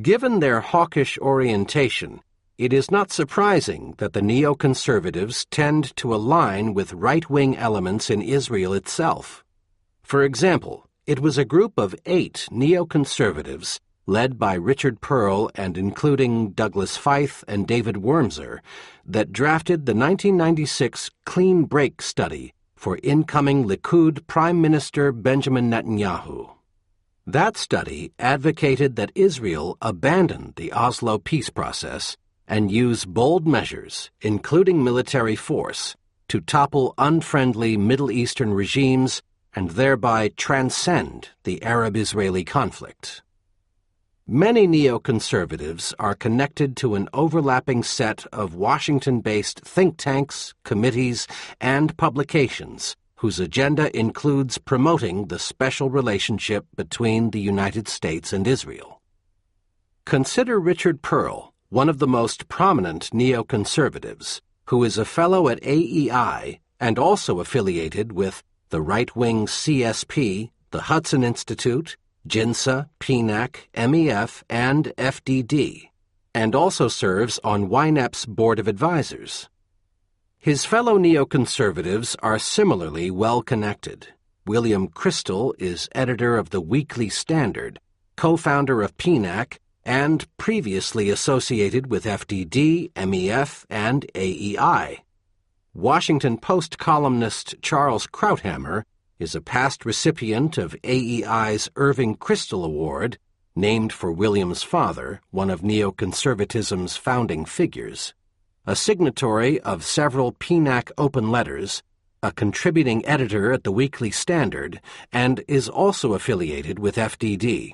Given their hawkish orientation, it is not surprising that the neoconservatives tend to align with right-wing elements in Israel itself. For example, it was a group of 8 neoconservatives, led by Richard Perle and including Douglas Feith and David Wurmser, that drafted the 1996 Clean Break Study for incoming Likud Prime Minister Benjamin Netanyahu. That study advocated that Israel abandon the Oslo peace process and use bold measures, including military force, to topple unfriendly Middle Eastern regimes and thereby transcend the Arab-Israeli conflict. Many neoconservatives are connected to an overlapping set of Washington-based think tanks, committees, and publications whose agenda includes promoting the special relationship between the United States and Israel. Consider Richard Perle, one of the most prominent neoconservatives, who is a fellow at AEI and also affiliated with the right-wing CSP, the Hudson Institute, JINSA, PNAC, MEF, and FDD, and also serves on YNEP's Board of Advisors. His fellow neoconservatives are similarly well-connected. William Kristol is editor of the Weekly Standard, co-founder of PNAC, and previously associated with FDD, MEF, and AEI. Washington Post columnist Charles Krauthammer is a past recipient of AEI's Irving Kristol Award, named for William's father, one of neoconservatism's founding figures, a signatory of several PNAC open letters, a contributing editor at the Weekly Standard, and is also affiliated with FDD.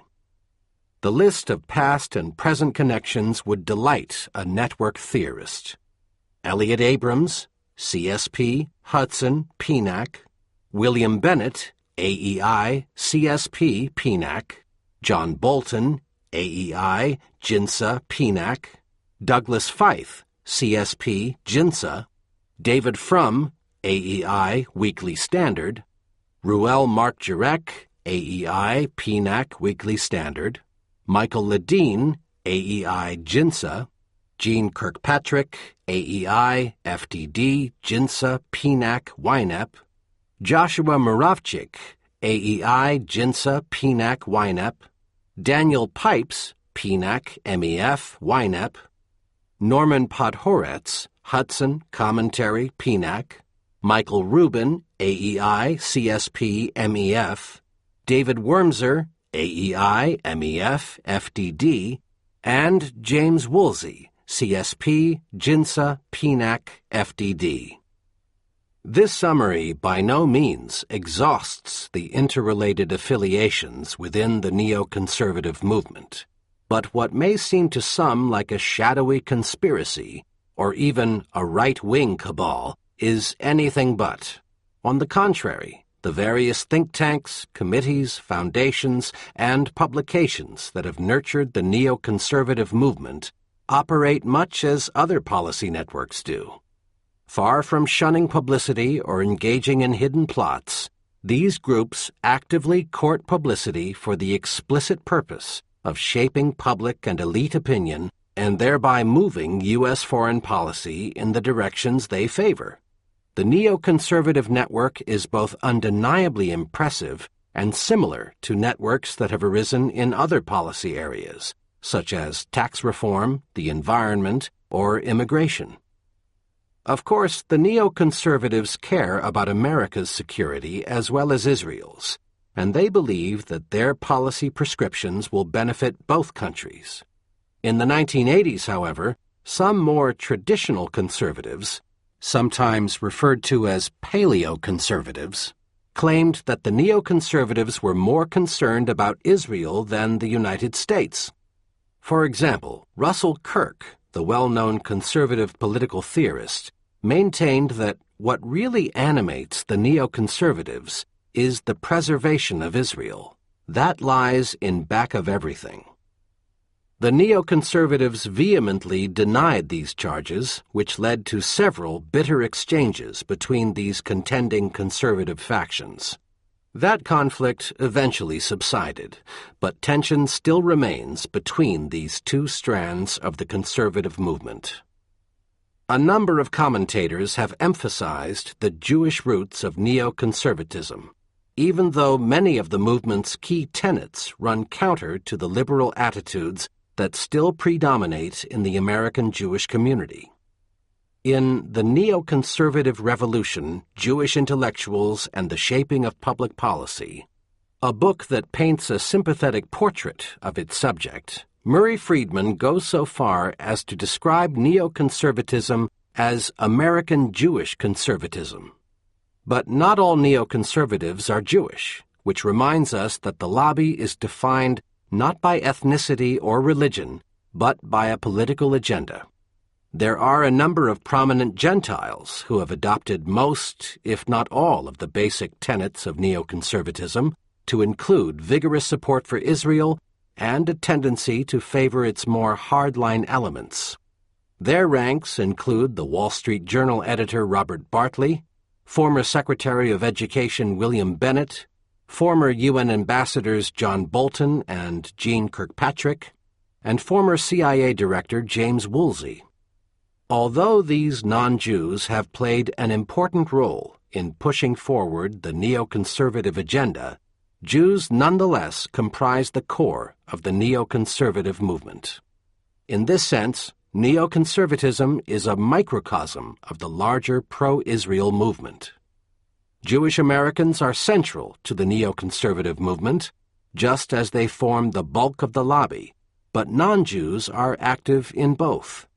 The list of past and present connections would delight a network theorist. Elliot Abrams, CSP, Hudson, PNAC, William Bennett, AEI, CSP, PNAC, John Bolton, AEI, JINSA, PNAC, Douglas Feith, CSP, JINSA, David Frum, AEI, Weekly Standard, Ruel Mark Jurek, AEI, PNAC, Weekly Standard, Michael Ledeen, AEI, JINSA, Jean Kirkpatrick, AEI, FDD, JINSA, PNAC, YNEP, Joshua Muravchik, AEI, JINSA, PNAC, YNEP, Daniel Pipes, PNAC, MEF, YNEP, Norman Podhoretz, Hudson, Commentary, PNAC, Michael Rubin, AEI, CSP, MEF, David Wurmser, AEI, MEF, FDD, and James Woolsey, CSP, JINSA, PNAC, FDD. This summary by no means exhausts the interrelated affiliations within the neoconservative movement, but what may seem to some like a shadowy conspiracy or even a right-wing cabal is anything but. On the contrary, the various think tanks, committees, foundations, and publications that have nurtured the neoconservative movement operate much as other policy networks do. Far from shunning publicity or engaging in hidden plots, these groups actively court publicity for the explicit purpose of shaping public and elite opinion and thereby moving U.S. foreign policy in the directions they favor. The neoconservative network is both undeniably impressive and similar to networks that have arisen in other policy areas, such as tax reform, the environment, or immigration. Of course, the neoconservatives care about America's security as well as Israel's, and they believe that their policy prescriptions will benefit both countries. In the 1980s, however, some more traditional conservatives, sometimes referred to as paleoconservatives, claimed that the neoconservatives were more concerned about Israel than the United States. For example, Russell Kirk, the well-known conservative political theorist, maintained that what really animates the neoconservatives is the preservation of Israel. That lies in back of everything. The neoconservatives vehemently denied these charges, which led to several bitter exchanges between these contending conservative factions. That conflict eventually subsided, but tension still remains between these two strands of the conservative movement. A number of commentators have emphasized the Jewish roots of neoconservatism, even though many of the movement's key tenets run counter to the liberal attitudes that still predominate in the American Jewish community. In The Neoconservative Revolution, Jewish Intellectuals and the Shaping of Public Policy, a book that paints a sympathetic portrait of its subject, Murray Friedman goes so far as to describe neoconservatism as American Jewish conservatism. But not all neoconservatives are Jewish, which reminds us that the lobby is defined not by ethnicity or religion, but by a political agenda. There are a number of prominent Gentiles who have adopted most, if not all, of the basic tenets of neoconservatism, to include vigorous support for Israel and a tendency to favor its more hardline elements. Their ranks include the Wall Street Journal editor Robert Bartley, former Secretary of Education William Bennett, former UN ambassadors John Bolton and Jeane Kirkpatrick, and former CIA Director James Woolsey. Although these non-Jews have played an important role in pushing forward the neoconservative agenda, Jews nonetheless comprise the core of the neoconservative movement. In this sense, neoconservatism is a microcosm of the larger pro-Israel movement. Jewish Americans are central to the neoconservative movement, just as they form the bulk of the lobby, but non-Jews are active in both.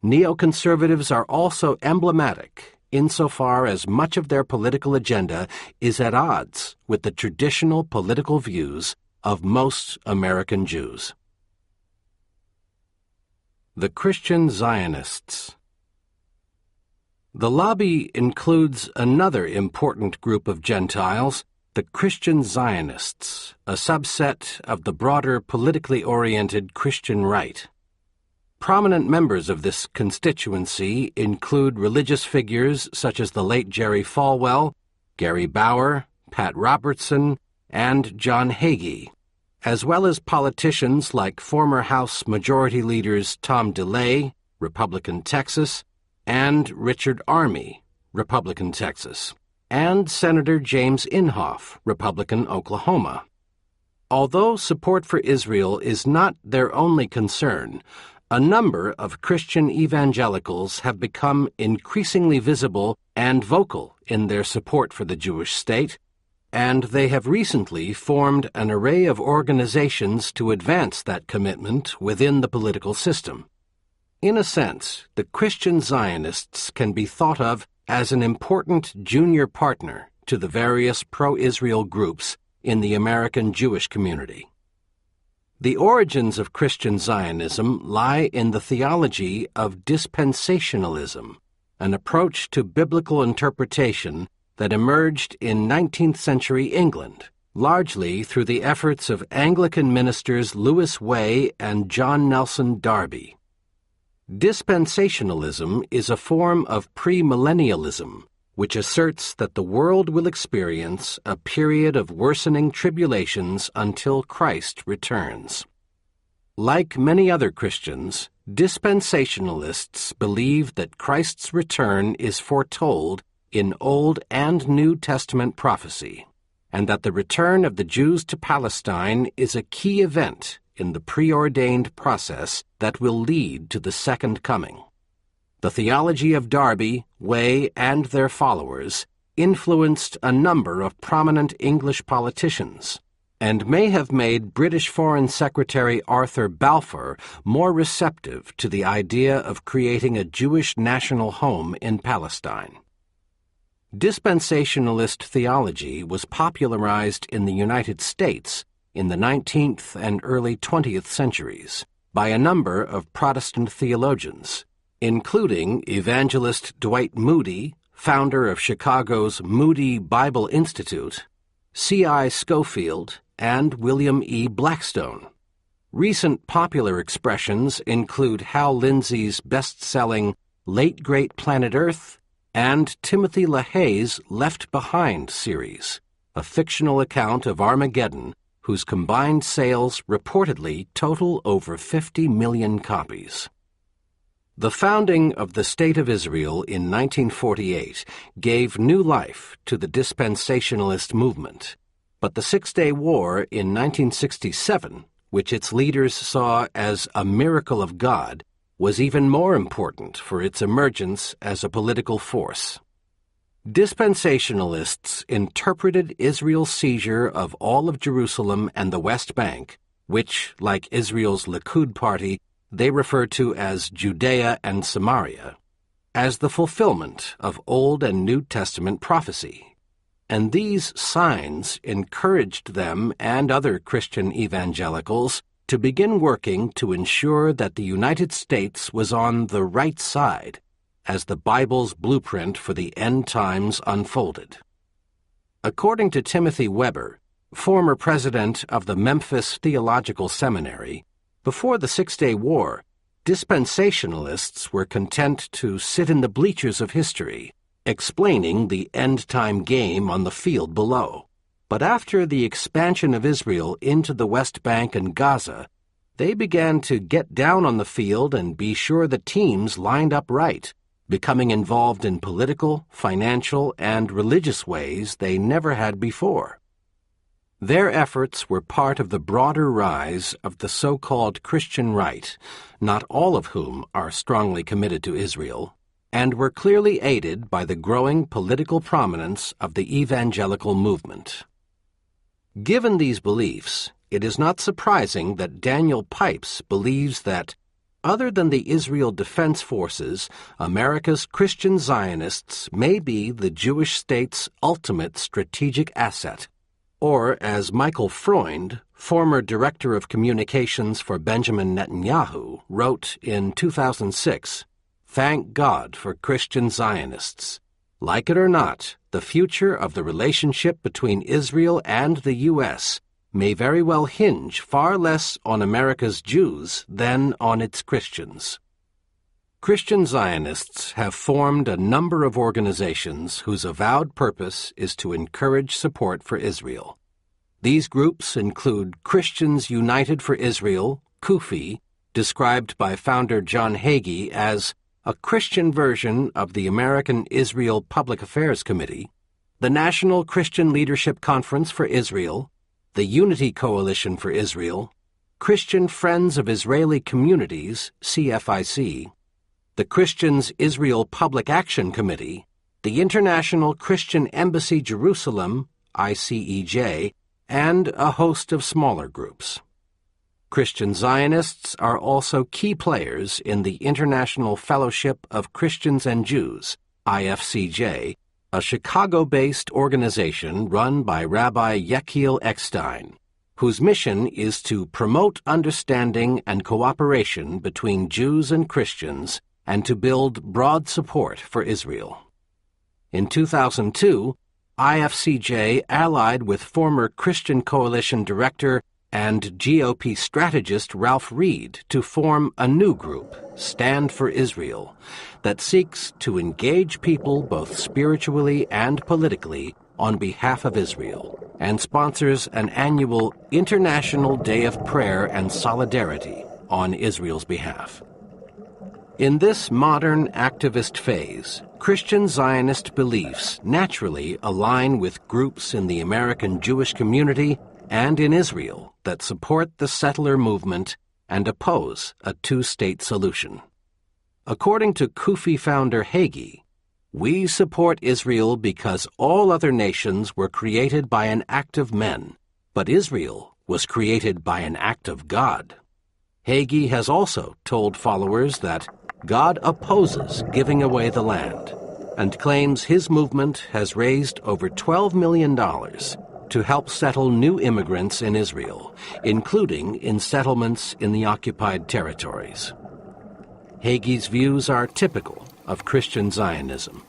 Neoconservatives are also emblematic insofar as much of their political agenda is at odds with the traditional political views of most American Jews. The Christian Zionists. The lobby includes another important group of Gentiles, the Christian Zionists, a subset of the broader politically oriented Christian right. Prominent members of this constituency include religious figures such as the late Jerry Falwell, Gary Bauer, Pat Robertson, and John Hagee, as well as politicians like former House Majority Leaders Tom DeLay, Republican Texas, and Richard Armey, Republican Texas, and Senator James Inhofe, Republican Oklahoma. Although support for Israel is not their only concern, a number of Christian evangelicals have become increasingly visible and vocal in their support for the Jewish state, and they have recently formed an array of organizations to advance that commitment within the political system. In a sense, the Christian Zionists can be thought of as an important junior partner to the various pro-Israel groups in the American Jewish community. The origins of Christian Zionism lie in the theology of dispensationalism, an approach to biblical interpretation that emerged in 19th century England, largely through the efforts of Anglican ministers Lewis Way and John Nelson Darby. Dispensationalism is a form of premillennialism, which asserts that the world will experience a period of worsening tribulations until Christ returns. Like many other Christians, dispensationalists believe that Christ's return is foretold in Old and New Testament prophecy, and that the return of the Jews to Palestine is a key event in the preordained process that will lead to the second coming. The theology of Darby, Way, and their followers influenced a number of prominent English politicians and may have made British Foreign Secretary Arthur Balfour more receptive to the idea of creating a Jewish national home in Palestine. Dispensationalist theology was popularized in the United States in the 19th and early 20th centuries by a number of Protestant theologians, including evangelist Dwight Moody, founder of Chicago's Moody Bible Institute, C.I. Scofield, and William E. Blackstone. Recent popular expressions include Hal Lindsey's best-selling Late Great Planet Earth and Timothy LaHaye's Left Behind series, a fictional account of Armageddon whose combined sales reportedly total over 50 million copies. The founding of the State of Israel in 1948 gave new life to the dispensationalist movement, but the Six-Day War in 1967, which its leaders saw as a miracle of God, was even more important for its emergence as a political force. Dispensationalists interpreted Israel's seizure of all of Jerusalem and the West Bank, which, like Israel's Likud party, they refer to as Judea and Samaria, as the fulfillment of Old and New Testament prophecy. And these signs encouraged them and other Christian evangelicals to begin working to ensure that the United States was on the right side as the Bible's blueprint for the end times unfolded. According to Timothy Weber, former president of the Memphis Theological Seminary, before the Six-Day War, dispensationalists were content to sit in the bleachers of history, explaining the end-time game on the field below. But after the expansion of Israel into the West Bank and Gaza, they began to get down on the field and be sure the teams lined up right, becoming involved in political, financial, and religious ways they never had before. Their efforts were part of the broader rise of the so-called Christian right, not all of whom are strongly committed to Israel, and were clearly aided by the growing political prominence of the evangelical movement. Given these beliefs, it is not surprising that Daniel Pipes believes that, other than the Israel Defense Forces, America's Christian Zionists may be the Jewish state's ultimate strategic asset. Or, as Michael Freund, former director of communications for Benjamin Netanyahu, wrote in 2006, "Thank God for Christian Zionists. Like it or not, the future of the relationship between Israel and the U.S. may very well hinge far less on America's Jews than on its Christians." Christian Zionists have formed a number of organizations whose avowed purpose is to encourage support for Israel. These groups include Christians United for Israel, CUFI, described by founder John Hagee as a Christian version of the American Israel Public Affairs Committee, the National Christian Leadership Conference for Israel, the Unity Coalition for Israel, Christian Friends of Israeli Communities, CFIC, the Christians Israel Public Action Committee, the International Christian Embassy Jerusalem, ICEJ, and a host of smaller groups. Christian Zionists are also key players in the International Fellowship of Christians and Jews, IFCJ, a Chicago-based organization run by Rabbi Yechiel Eckstein, whose mission is to promote understanding and cooperation between Jews and Christians and to build broad support for Israel. In 2002, IFCJ allied with former Christian Coalition Director and GOP strategist Ralph Reed to form a new group, Stand for Israel, that seeks to engage people both spiritually and politically on behalf of Israel, and sponsors an annual International Day of Prayer and Solidarity on Israel's behalf. In this modern activist phase, Christian Zionist beliefs naturally align with groups in the American Jewish community and in Israel that support the settler movement and oppose a two-state solution. According to CUFI founder Hagee, "We support Israel because all other nations were created by an act of men, but Israel was created by an act of God." Hagee has also told followers that God opposes giving away the land, and claims his movement has raised over $12 million to help settle new immigrants in Israel, including in settlements in the occupied territories. Hagee's views are typical of Christian Zionism.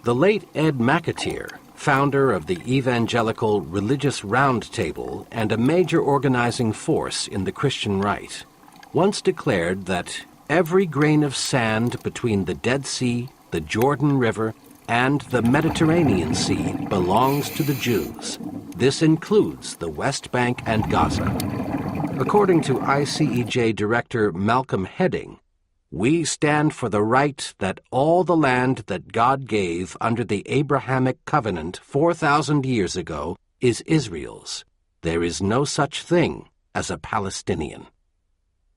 The late Ed McAteer, founder of the Evangelical Religious Roundtable and a major organizing force in the Christian right, once declared that every grain of sand between the Dead Sea, the Jordan River, and the Mediterranean Sea belongs to the Jews. This includes the West Bank and Gaza. According to ICEJ Director Malcolm Heading, we stand for the right that all the land that God gave under the Abrahamic covenant 4,000 years ago is Israel's. There is no such thing as a Palestinian.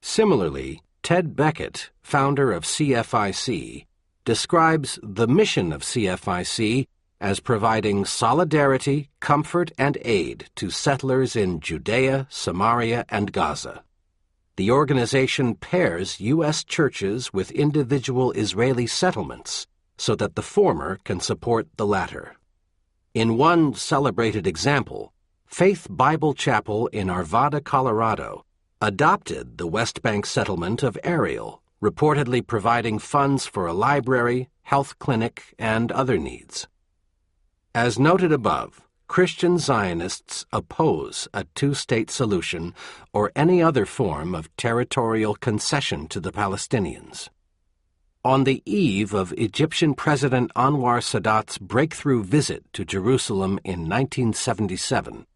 Similarly, Ted Beckett, founder of CFIC, describes the mission of CFIC as providing solidarity, comfort, and aid to settlers in Judea, Samaria, and Gaza. The organization pairs U.S. churches with individual Israeli settlements so that the former can support the latter. In one celebrated example, Faith Bible Chapel in Arvada, Colorado, adopted the West Bank settlement of Ariel, reportedly providing funds for a library, health clinic, and other needs. As noted above, Christian Zionists oppose a two-state solution or any other form of territorial concession to the Palestinians. On the eve of Egyptian President Anwar Sadat's breakthrough visit to Jerusalem in 1977,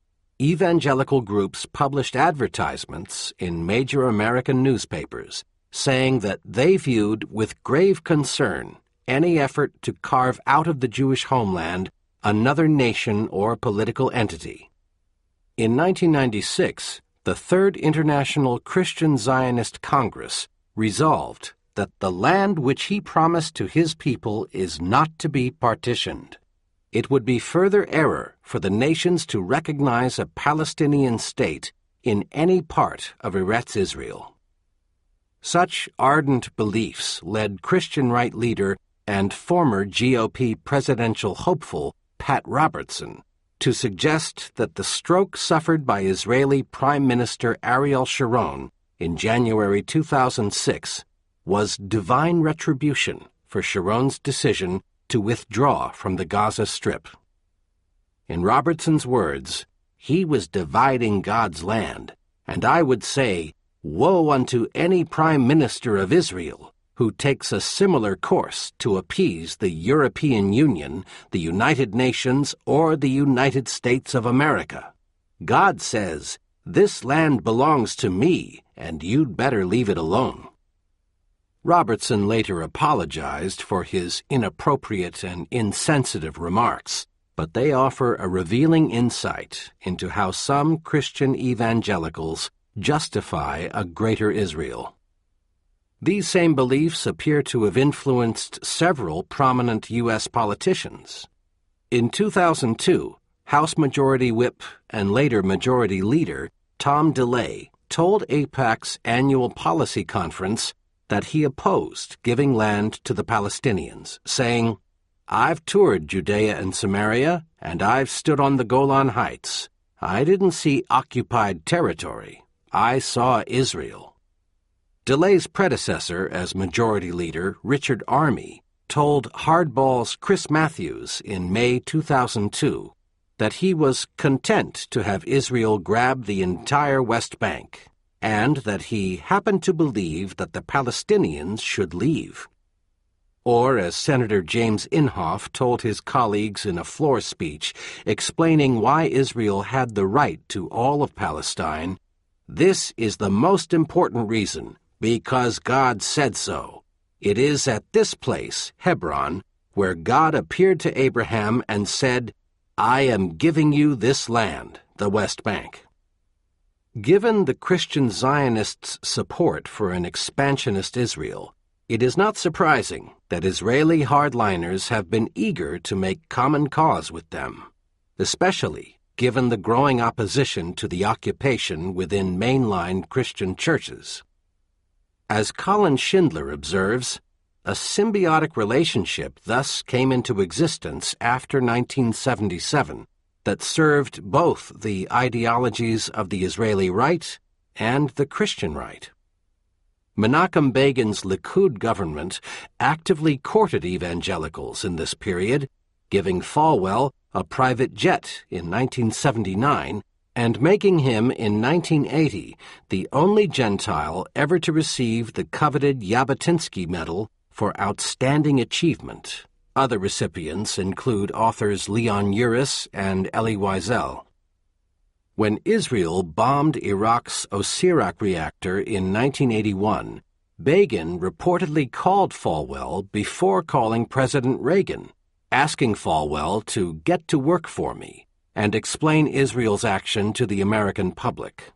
evangelical groups published advertisements in major American newspapers saying that they viewed with grave concern any effort to carve out of the Jewish homeland another nation or political entity. In 1996, the Third International Christian Zionist Congress resolved that the land which he promised to his people is not to be partitioned. It would be further error for the nations to recognize a Palestinian state in any part of Eretz Israel. Such ardent beliefs led Christian right leader and former GOP presidential hopeful Pat Robertson to suggest that the stroke suffered by Israeli Prime Minister Ariel Sharon in January 2006 was divine retribution for Sharon's decision to withdraw from the Gaza Strip. In Robertson's words, he was dividing God's land, and I would say, woe unto any prime minister of Israel who takes a similar course to appease the European Union, the United Nations, or the United States of America. God says, this land belongs to me, and you'd better leave it alone. Robertson later apologized for his inappropriate and insensitive remarks, but they offer a revealing insight into how some Christian evangelicals justify a greater Israel. These same beliefs appear to have influenced several prominent U.S. politicians. In 2002, House Majority Whip and later Majority Leader Tom DeLay told Aipac's annual policy conference that he opposed giving land to the Palestinians, saying, I've toured Judea and Samaria, and I've stood on the Golan Heights. I didn't see occupied territory. I saw Israel. DeLay's predecessor as Majority Leader, Richard Armey, told Hardball's Chris Matthews in May 2002 that he was content to have Israel grab the entire West Bank, and that he happened to believe that the Palestinians should leave. Or, as Senator James Inhofe told his colleagues in a floor speech explaining why Israel had the right to all of Palestine, this is the most important reason, because God said so. It is at this place, Hebron, where God appeared to Abraham and said, I am giving you this land, the West Bank. Given the Christian Zionists' support for an expansionist Israel, it is not surprising that Israeli hardliners have been eager to make common cause with them, especially given the growing opposition to the occupation within mainline Christian churches. As Colin Schindler observes, a symbiotic relationship thus came into existence after 1977 that served both the ideologies of the Israeli right and the Christian right. Menachem Begin's Likud government actively courted evangelicals in this period, giving Falwell a private jet in 1979 and making him in 1980 the only Gentile ever to receive the coveted Jabotinsky Medal for outstanding achievement, Other recipients include authors Leon Uris and Elie Wiesel. When Israel bombed Iraq's Osirak reactor in 1981, Begin reportedly called Falwell before calling President Reagan, asking Falwell to get to work for me and explain Israel's action to the American public.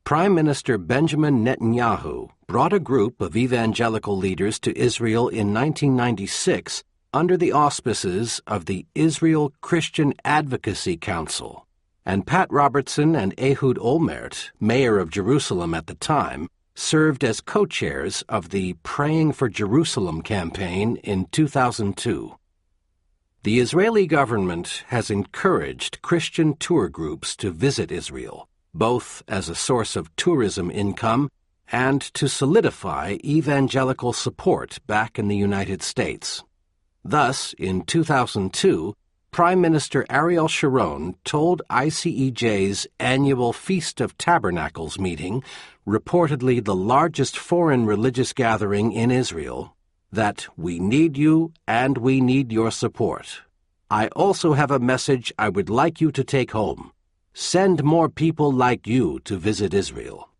Prime Minister Benjamin Netanyahu brought a group of evangelical leaders to Israel in 1996 under the auspices of the Israel Christian Advocacy Council, and Pat Robertson and Ehud Olmert, mayor of Jerusalem at the time, served as co-chairs of the Praying for Jerusalem campaign in 2002. The Israeli government has encouraged Christian tour groups to visit Israel, both as a source of tourism income and to solidify evangelical support back in the United States. Thus, in 2002, Prime Minister Ariel Sharon told ICEJ's annual Feast of Tabernacles meeting, reportedly the largest foreign religious gathering in Israel, that we need you and we need your support. I also have a message I would like you to take home. Send more people like you to visit Israel.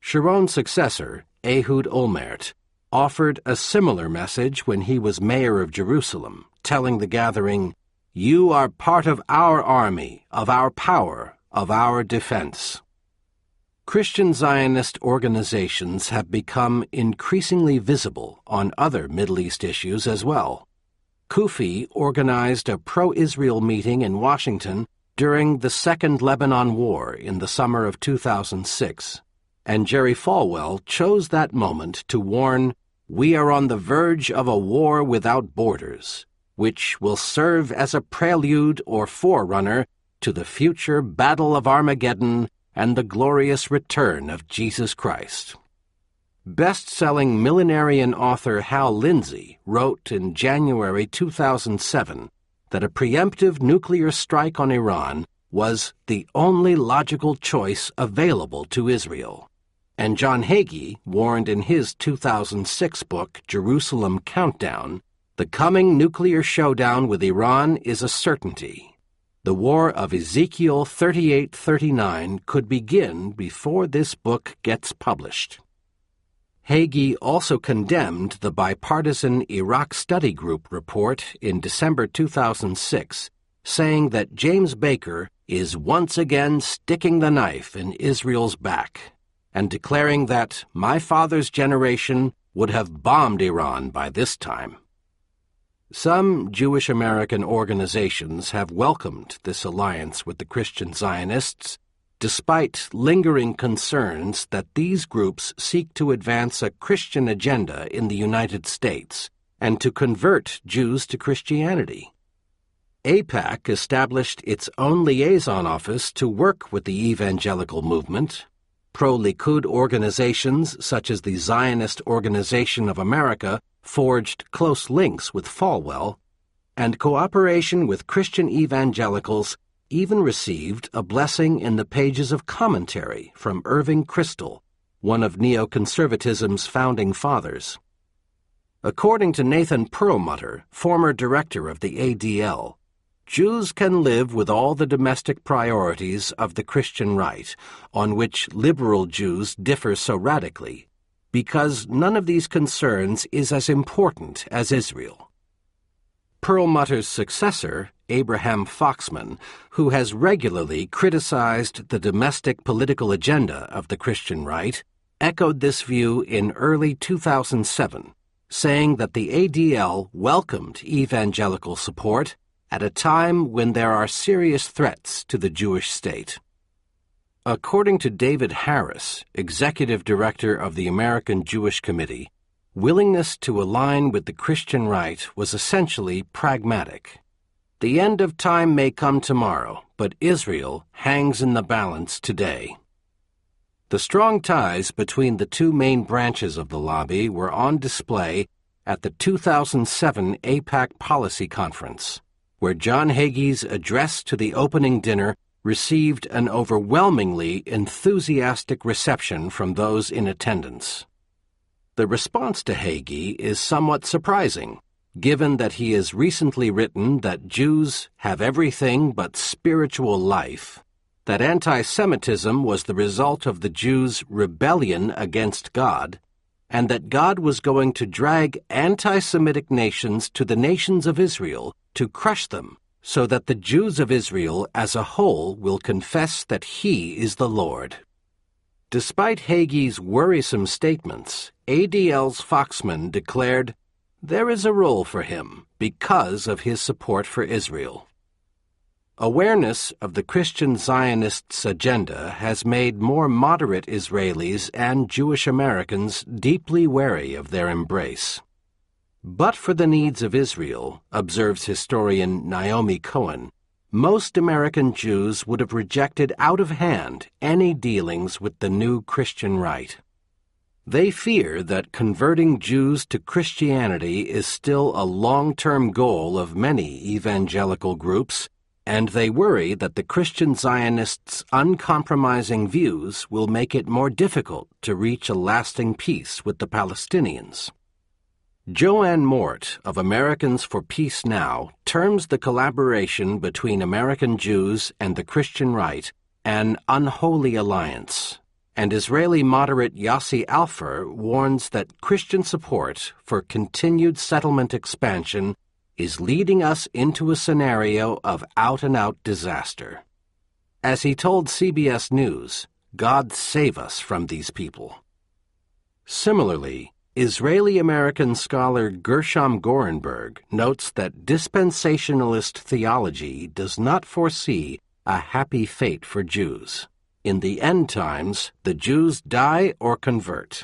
Sharon's successor, Ehud Olmert, offered a similar message when he was mayor of Jerusalem, telling the gathering, "You are part of our army, of our power, of our defense." Christian Zionist organizations have become increasingly visible on other Middle East issues as well. CUFI organized a pro-Israel meeting in Washington during the Second Lebanon War in the summer of 2006, and Jerry Falwell chose that moment to warn, "We are on the verge of a war without borders, which will serve as a prelude or forerunner to the future Battle of Armageddon and the glorious return of Jesus Christ." Best-selling millenarian author Hal Lindsey wrote in January 2007 that a preemptive nuclear strike on Iran was the only logical choice available to Israel. And John Hagee warned in his 2006 book, Jerusalem Countdown, the coming nuclear showdown with Iran is a certainty. The war of Ezekiel 38:39 could begin before this book gets published. Hagee also condemned the bipartisan Iraq Study Group report in December 2006, saying that James Baker is once again sticking the knife in Israel's back, and declaring that my father's generation would have bombed Iran by this time. Some Jewish American organizations have welcomed this alliance with the Christian Zionists, despite lingering concerns that these groups seek to advance a Christian agenda in the United States and to convert Jews to Christianity. Aipac established its own liaison office to work with the evangelical movement. Pro-Likud organizations such as the Zionist Organization of America forged close links with Falwell, and cooperation with Christian evangelicals even received a blessing in the pages of commentary from Irving Kristol, one of Neoconservatism's founding fathers. According to Nathan Perlmutter, former director of the ADL, Jews can live with all the domestic priorities of the Christian right, on which liberal Jews differ so radically, because none of these concerns is as important as Israel. Perlmutter's successor, Abraham Foxman, who has regularly criticized the domestic political agenda of the Christian right, echoed this view in early 2007, saying that the ADL welcomed evangelical support at a time when there are serious threats to the Jewish state. According to David Harris, executive director of the American Jewish Committee, willingness to align with the Christian right was essentially pragmatic. The end of time may come tomorrow, but Israel hangs in the balance today. The strong ties between the two main branches of the lobby were on display at the 2007 Aipac Policy Conference, where John Hagee's address to the opening dinner received an overwhelmingly enthusiastic reception from those in attendance. The response to Hagee is somewhat surprising, given that he has recently written that Jews have everything but spiritual life, that anti-Semitism was the result of the Jews' rebellion against God, and that God was going to drag anti-Semitic nations to the nations of Israel to crush them, so that the Jews of Israel as a whole will confess that He is the Lord. Despite Hagee's worrisome statements, ADL's Foxman declared, "There is a role for him because of his support for Israel." Awareness of the Christian Zionists' agenda has made more moderate Israelis and Jewish Americans deeply wary of their embrace. But for the needs of Israel, observes historian Naomi Cohen, most American Jews would have rejected out of hand any dealings with the new Christian right. They fear that converting Jews to Christianity is still a long-term goal of many evangelical groups, and they worry that the Christian Zionists' uncompromising views will make it more difficult to reach a lasting peace with the Palestinians. Joanne Mort of Americans for Peace Now terms the collaboration between American Jews and the Christian right an unholy alliance, and Israeli moderate Yossi Alfer warns that Christian support for continued settlement expansion is leading us into a scenario of out-and-out disaster. As he told CBS News, God save us from these people. Similarly, Israeli-American scholar Gershom Gorenberg notes that dispensationalist theology does not foresee a happy fate for Jews. In the end times, the Jews die or convert.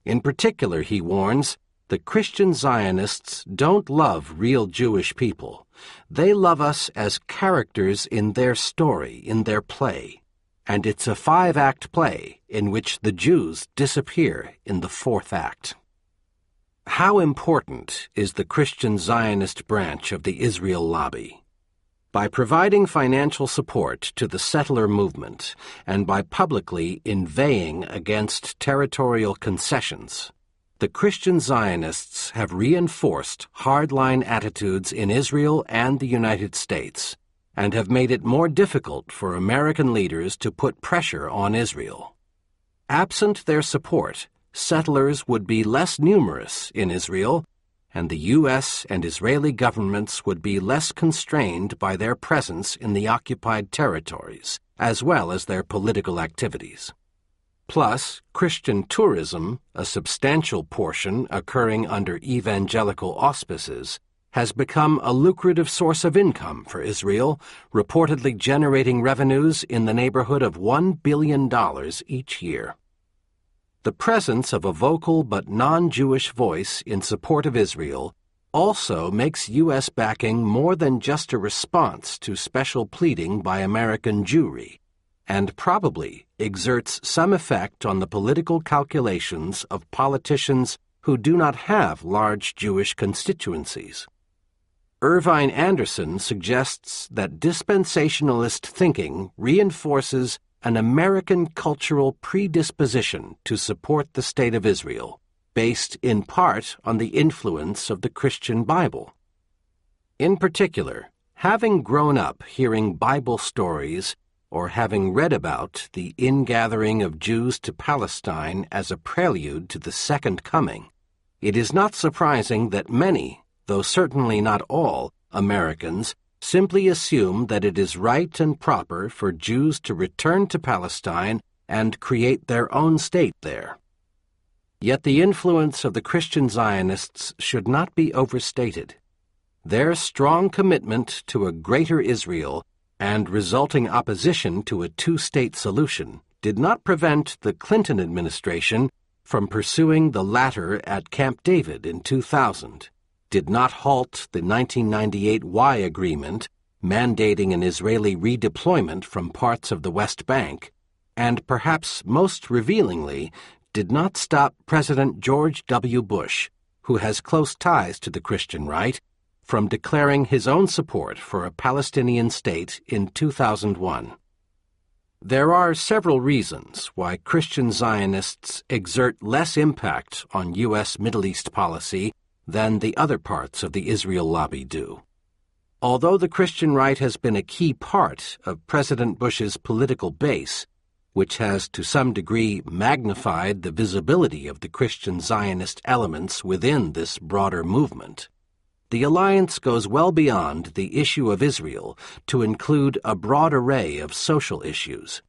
In particular, he warns, the Christian Zionists don't love real Jewish people. They love us as characters in their story, in their play. And it's a 5-act play in which the Jews disappear in the 4th act. How important is the Christian Zionist branch of the Israel lobby? By providing financial support to the settler movement and by publicly inveighing against territorial concessions, the Christian Zionists have reinforced hardline attitudes in Israel and the United States and have made it more difficult for American leaders to put pressure on Israel. Absent their support, settlers would be less numerous in Israel, and the U.S. and Israeli governments would be less constrained by their presence in the occupied territories, as well as their political activities. Plus, Christian tourism, a substantial portion occurring under evangelical auspices, has become a lucrative source of income for Israel, reportedly generating revenues in the neighborhood of $1 billion each year. The presence of a vocal but non-Jewish voice in support of Israel also makes U.S. backing more than just a response to special pleading by American Jewry, and probably exerts some effect on the political calculations of politicians who do not have large Jewish constituencies. Irvine Anderson suggests that dispensationalist thinking reinforces an American cultural predisposition to support the State of Israel, based in part on the influence of the Christian Bible. In particular, having grown up hearing Bible stories or having read about the ingathering of Jews to Palestine as a prelude to the Second Coming, it is not surprising that many, though certainly not all, Americans simply assume that it is right and proper for Jews to return to Palestine and create their own state there. Yet the influence of the Christian Zionists should not be overstated. Their strong commitment to a greater Israel and resulting opposition to a two-state solution did not prevent the Clinton administration from pursuing the latter at Camp David in 2000, did not halt the 1998 Y Agreement, mandating an Israeli redeployment from parts of the West Bank, and perhaps most revealingly, did not stop President George W. Bush, who has close ties to the Christian right, from declaring his own support for a Palestinian state in 2001. There are several reasons why Christian Zionists exert less impact on U.S. Middle East policy than the other parts of the Israel lobby do. Although the Christian right has been a key part of President Bush's political base, which has to some degree magnified the visibility of the Christian Zionist elements within this broader movement, the alliance goes well beyond the issue of Israel to include a broad array of social issues.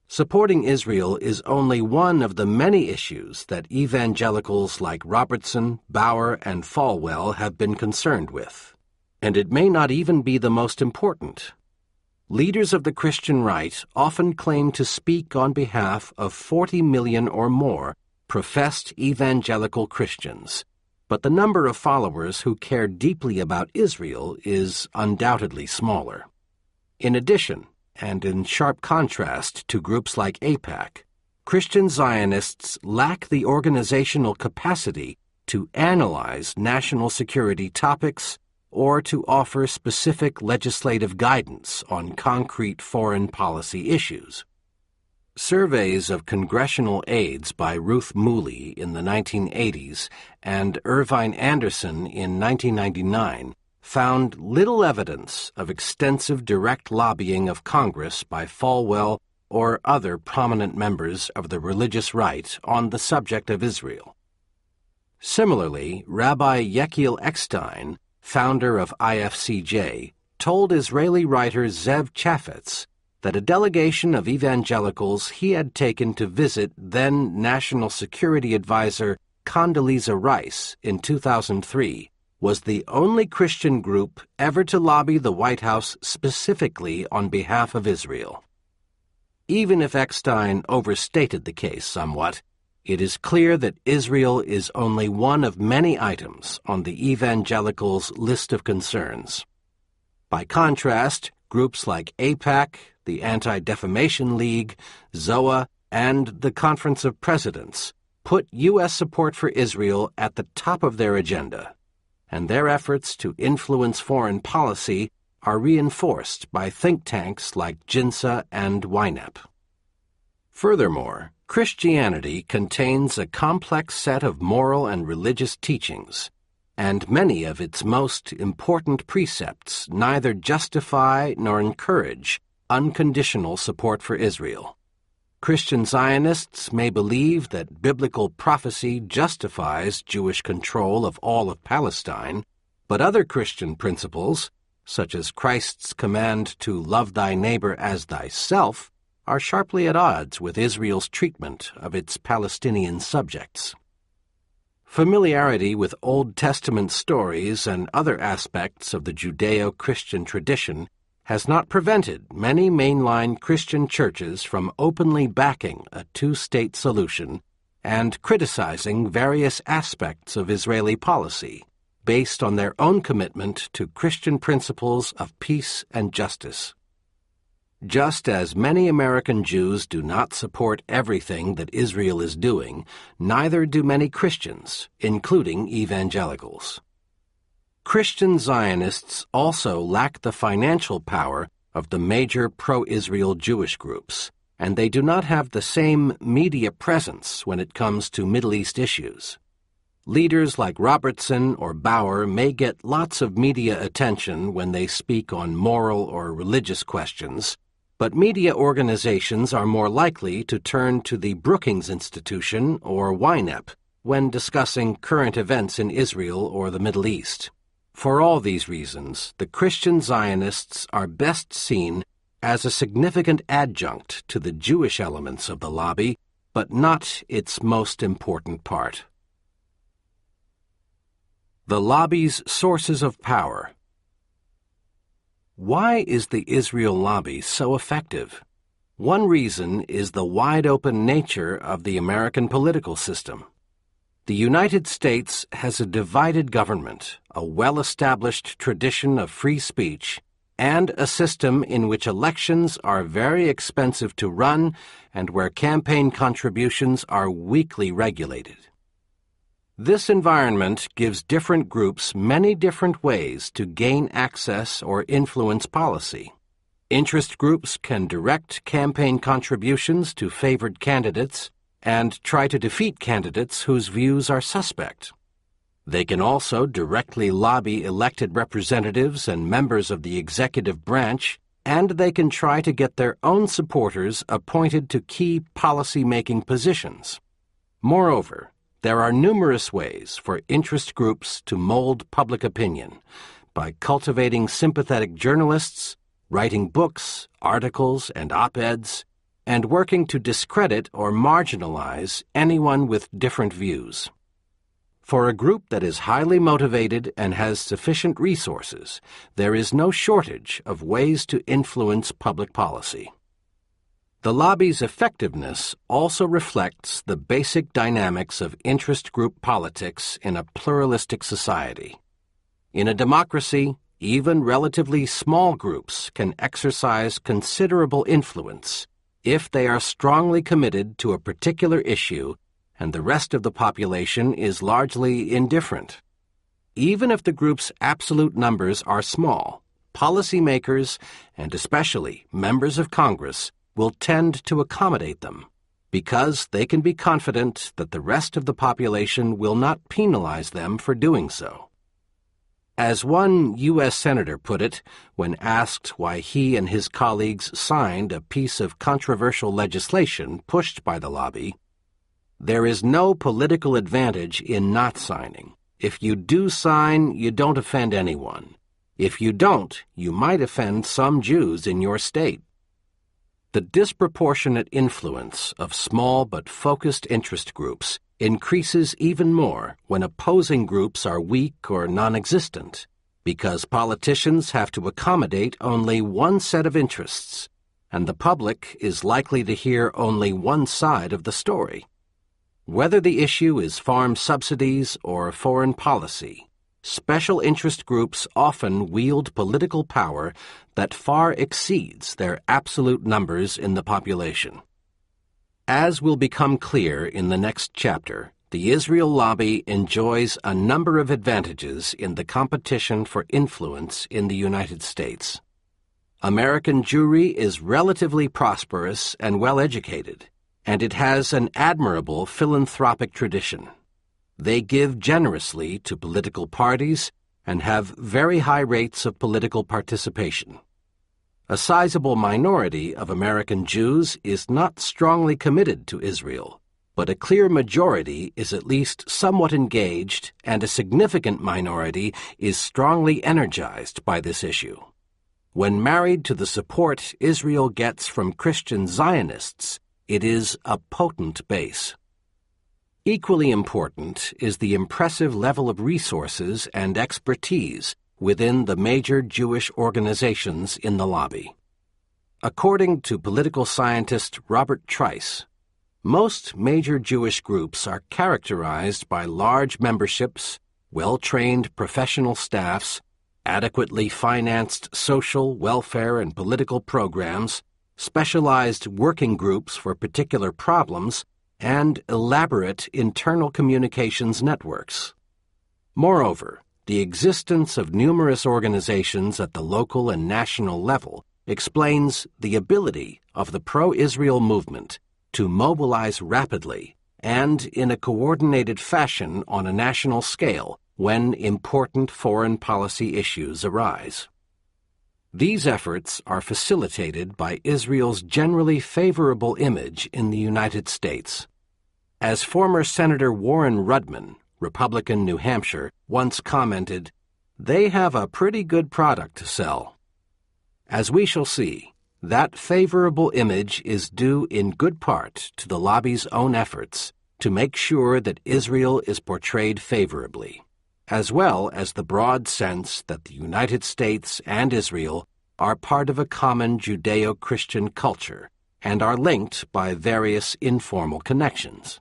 Supporting Israel is only one of the many issues that evangelicals like Robertson, Bauer, and Falwell have been concerned with, and it may not even be the most important. Leaders of the Christian right often claim to speak on behalf of 40 million or more professed evangelical Christians, but the number of followers who care deeply about Israel is undoubtedly smaller. In addition, and in sharp contrast to groups like Aipac, Christian Zionists lack the organizational capacity to analyze national security topics or to offer specific legislative guidance on concrete foreign policy issues. Surveys of congressional aides by Ruth Mooley in the 1980s and Irvine Anderson in 1999 found little evidence of extensive direct lobbying of Congress by Falwell or other prominent members of the religious right on the subject of Israel. Similarly, Rabbi Yechiel Eckstein, founder of IFCJ, told Israeli writer Zev Chafetz that a delegation of evangelicals he had taken to visit then National Security Advisor Condoleezza Rice in 2003 was the only Christian group ever to lobby the White House specifically on behalf of Israel. Even if Eckstein overstated the case somewhat, it is clear that Israel is only one of many items on the evangelicals' list of concerns. By contrast, groups like Aipac, the Anti-Defamation League, ZOA, and the Conference of Presidents put U.S. support for Israel at the top of their agenda, and their efforts to influence foreign policy are reinforced by think tanks like JINSA and YNAP. Furthermore, Christianity contains a complex set of moral and religious teachings, and many of its most important precepts neither justify nor encourage unconditional support for Israel. Christian Zionists may believe that biblical prophecy justifies Jewish control of all of Palestine, but other Christian principles, such as Christ's command to love thy neighbor as thyself, are sharply at odds with Israel's treatment of its Palestinian subjects. Familiarity with Old Testament stories and other aspects of the Judeo-Christian tradition has not prevented many mainline Christian churches from openly backing a two-state solution and criticizing various aspects of Israeli policy based on their own commitment to Christian principles of peace and justice. Just as many American Jews do not support everything that Israel is doing, neither do many Christians, including evangelicals. Christian Zionists also lack the financial power of the major pro-Israel Jewish groups, and they do not have the same media presence when it comes to Middle East issues. Leaders like Robertson or Bauer may get lots of media attention when they speak on moral or religious questions, but media organizations are more likely to turn to the Brookings Institution or YNAP when discussing current events in Israel or the Middle East. For all these reasons, the Christian Zionists are best seen as a significant adjunct to the Jewish elements of the lobby, but not its most important part. The lobby's sources of power. Why is the Israel lobby so effective? One reason is the wide-open nature of the American political system. The United States has a divided government, a well-established tradition of free speech, and a system in which elections are very expensive to run and where campaign contributions are weakly regulated. This environment gives different groups many different ways to gain access or influence policy. Interest groups can direct campaign contributions to favored candidates and try to defeat candidates whose views are suspect. They can also directly lobby elected representatives and members of the executive branch, and they can try to get their own supporters appointed to key policy-making positions. Moreover, there are numerous ways for interest groups to mold public opinion by cultivating sympathetic journalists, writing books, articles, and op-eds, and working to discredit or marginalize anyone with different views. For a group that is highly motivated and has sufficient resources, there is no shortage of ways to influence public policy. The lobby's effectiveness also reflects the basic dynamics of interest group politics in a pluralistic society. In a democracy, even relatively small groups can exercise considerable influence if they are strongly committed to a particular issue and the rest of the population is largely indifferent. Even if the group's absolute numbers are small, policymakers, and especially members of Congress, will tend to accommodate them, because they can be confident that the rest of the population will not penalize them for doing so. As one U.S. Senator put it when asked why he and his colleagues signed a piece of controversial legislation pushed by the lobby, "There is no political advantage in not signing. If you do sign, you don't offend anyone. If you don't, you might offend some Jews in your state." The disproportionate influence of small but focused interest groups increases even more when opposing groups are weak or non-existent, because politicians have to accommodate only one set of interests, and the public is likely to hear only one side of the story. Whether the issue is farm subsidies or foreign policy, special interest groups often wield political power that far exceeds their absolute numbers in the population. As will become clear in the next chapter, the Israel lobby enjoys a number of advantages in the competition for influence in the United States. American Jewry is relatively prosperous and well-educated, and it has an admirable philanthropic tradition. They give generously to political parties and have very high rates of political participation. A sizable minority of American Jews is not strongly committed to Israel, but a clear majority is at least somewhat engaged, and a significant minority is strongly energized by this issue. When married to the support Israel gets from Christian Zionists, it is a potent base. Equally important is the impressive level of resources and expertise within the major Jewish organizations in the lobby. According to political scientist Robert Trice, most major Jewish groups are characterized by large memberships, well-trained professional staffs, adequately financed social, welfare, and political programs, specialized working groups for particular problems, and elaborate internal communications networks. Moreover, the existence of numerous organizations at the local and national level explains the ability of the pro-Israel movement to mobilize rapidly and in a coordinated fashion on a national scale when important foreign policy issues arise. These efforts are facilitated by Israel's generally favorable image in the United States. As former Senator Warren Rudman, Republican, New Hampshire, once commented, "They have a pretty good product to sell." As we shall see, that favorable image is due in good part to the lobby's own efforts to make sure that Israel is portrayed favorably, as well as the broad sense that the United States and Israel are part of a common Judeo-Christian culture and are linked by various informal connections.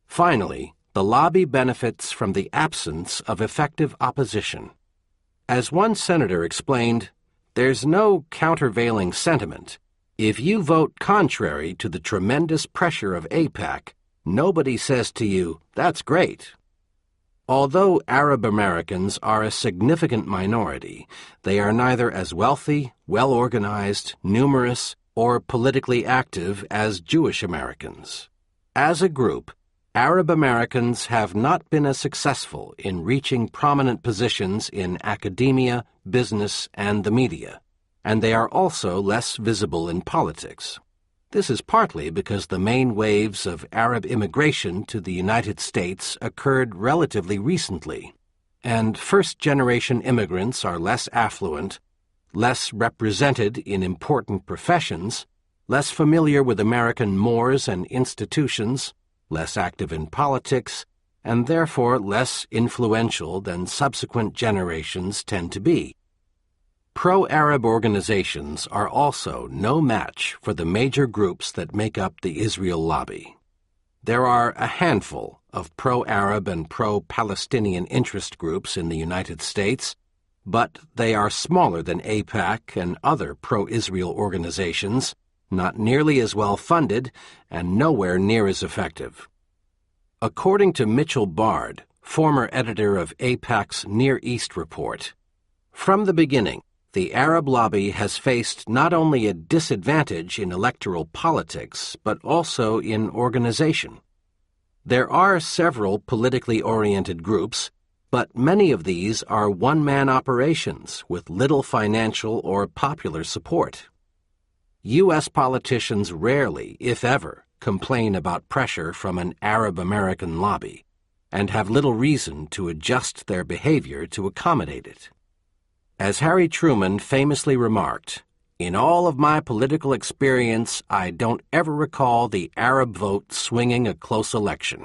Finally, the lobby benefits from the absence of effective opposition. As one senator explained, "There's no countervailing sentiment. If you vote contrary to the tremendous pressure of Aipac, nobody says to you, 'That's great.'" Although Arab Americans are a significant minority, they are neither as wealthy, well-organized, numerous, or politically active as Jewish Americans. As a group, Arab Americans have not been as successful in reaching prominent positions in academia, business, and the media, and they are also less visible in politics. This is partly because the main waves of Arab immigration to the United States occurred relatively recently, and first-generation immigrants are less affluent, less represented in important professions, less familiar with American mores and institutions, less active in politics, and therefore less influential than subsequent generations tend to be. Pro-Arab organizations are also no match for the major groups that make up the Israel lobby. There are a handful of pro-Arab and pro-Palestinian interest groups in the United States, but they are smaller than Aipac and other pro-Israel organizations, not nearly as well funded, and nowhere near as effective. According to Mitchell Bard, former editor of Aipac's Near East report, from the beginning, the Arab lobby has faced not only a disadvantage in electoral politics, but also in organization. There are several politically oriented groups, but many of these are one-man operations with little financial or popular support. U.S. politicians rarely, if ever, complain about pressure from an Arab American lobby, and have little reason to adjust their behavior to accommodate it. As Harry Truman famously remarked, "In all of my political experience, I don't ever recall the Arab vote swinging a close election."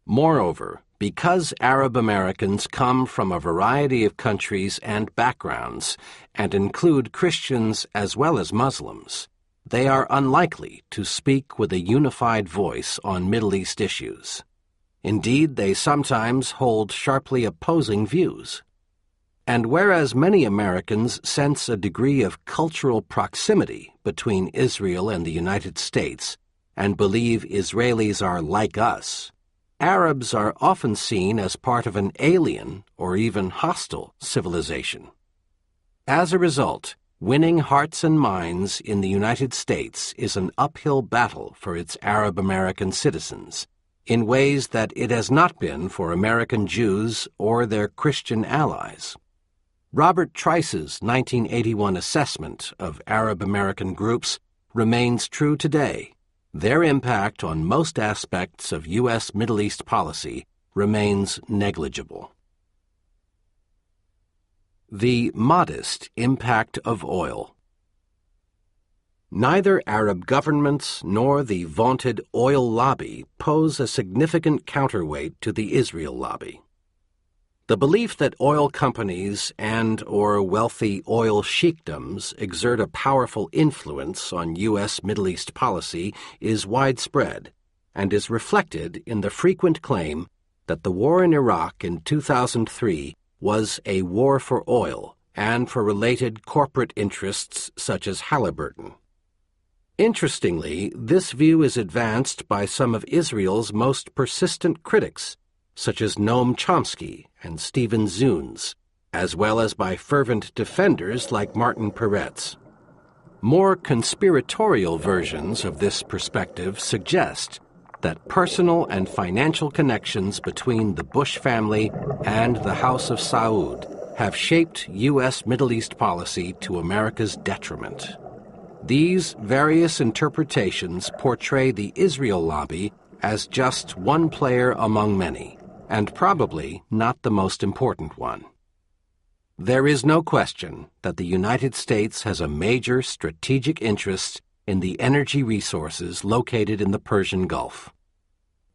Moreover, because Arab Americans come from a variety of countries and backgrounds, and include Christians as well as Muslims, they are unlikely to speak with a unified voice on Middle East issues. Indeed, they sometimes hold sharply opposing views. And whereas many Americans sense a degree of cultural proximity between Israel and the United States and believe Israelis are like us, Arabs are often seen as part of an alien or even hostile civilization. As a result, winning hearts and minds in the United States is an uphill battle for its Arab American citizens, in ways that it has not been for American Jews or their Christian allies. Robert Trice's 1981 assessment of Arab American groups remains true today. Their impact on most aspects of U.S. Middle East policy remains negligible. The modest impact of oil. Neither Arab governments nor the vaunted oil lobby pose a significant counterweight to the Israel lobby. The belief that oil companies and/or wealthy oil sheikdoms exert a powerful influence on U.S. Middle East policy is widespread and is reflected in the frequent claim that the war in Iraq in 2003 was a war for oil and for related corporate interests such as Halliburton. Interestingly, this view is advanced by some of Israel's most persistent critics, such as Noam Chomsky and Stephen Zunes, as well as by fervent defenders like Martin Peretz. More conspiratorial versions of this perspective suggest that personal and financial connections between the Bush family and the House of Saud have shaped U.S. Middle East policy to America's detriment. These various interpretations portray the Israel lobby as just one player among many, and probably not the most important one. There is no question that the United States has a major strategic interest in the energy resources located in the Persian Gulf.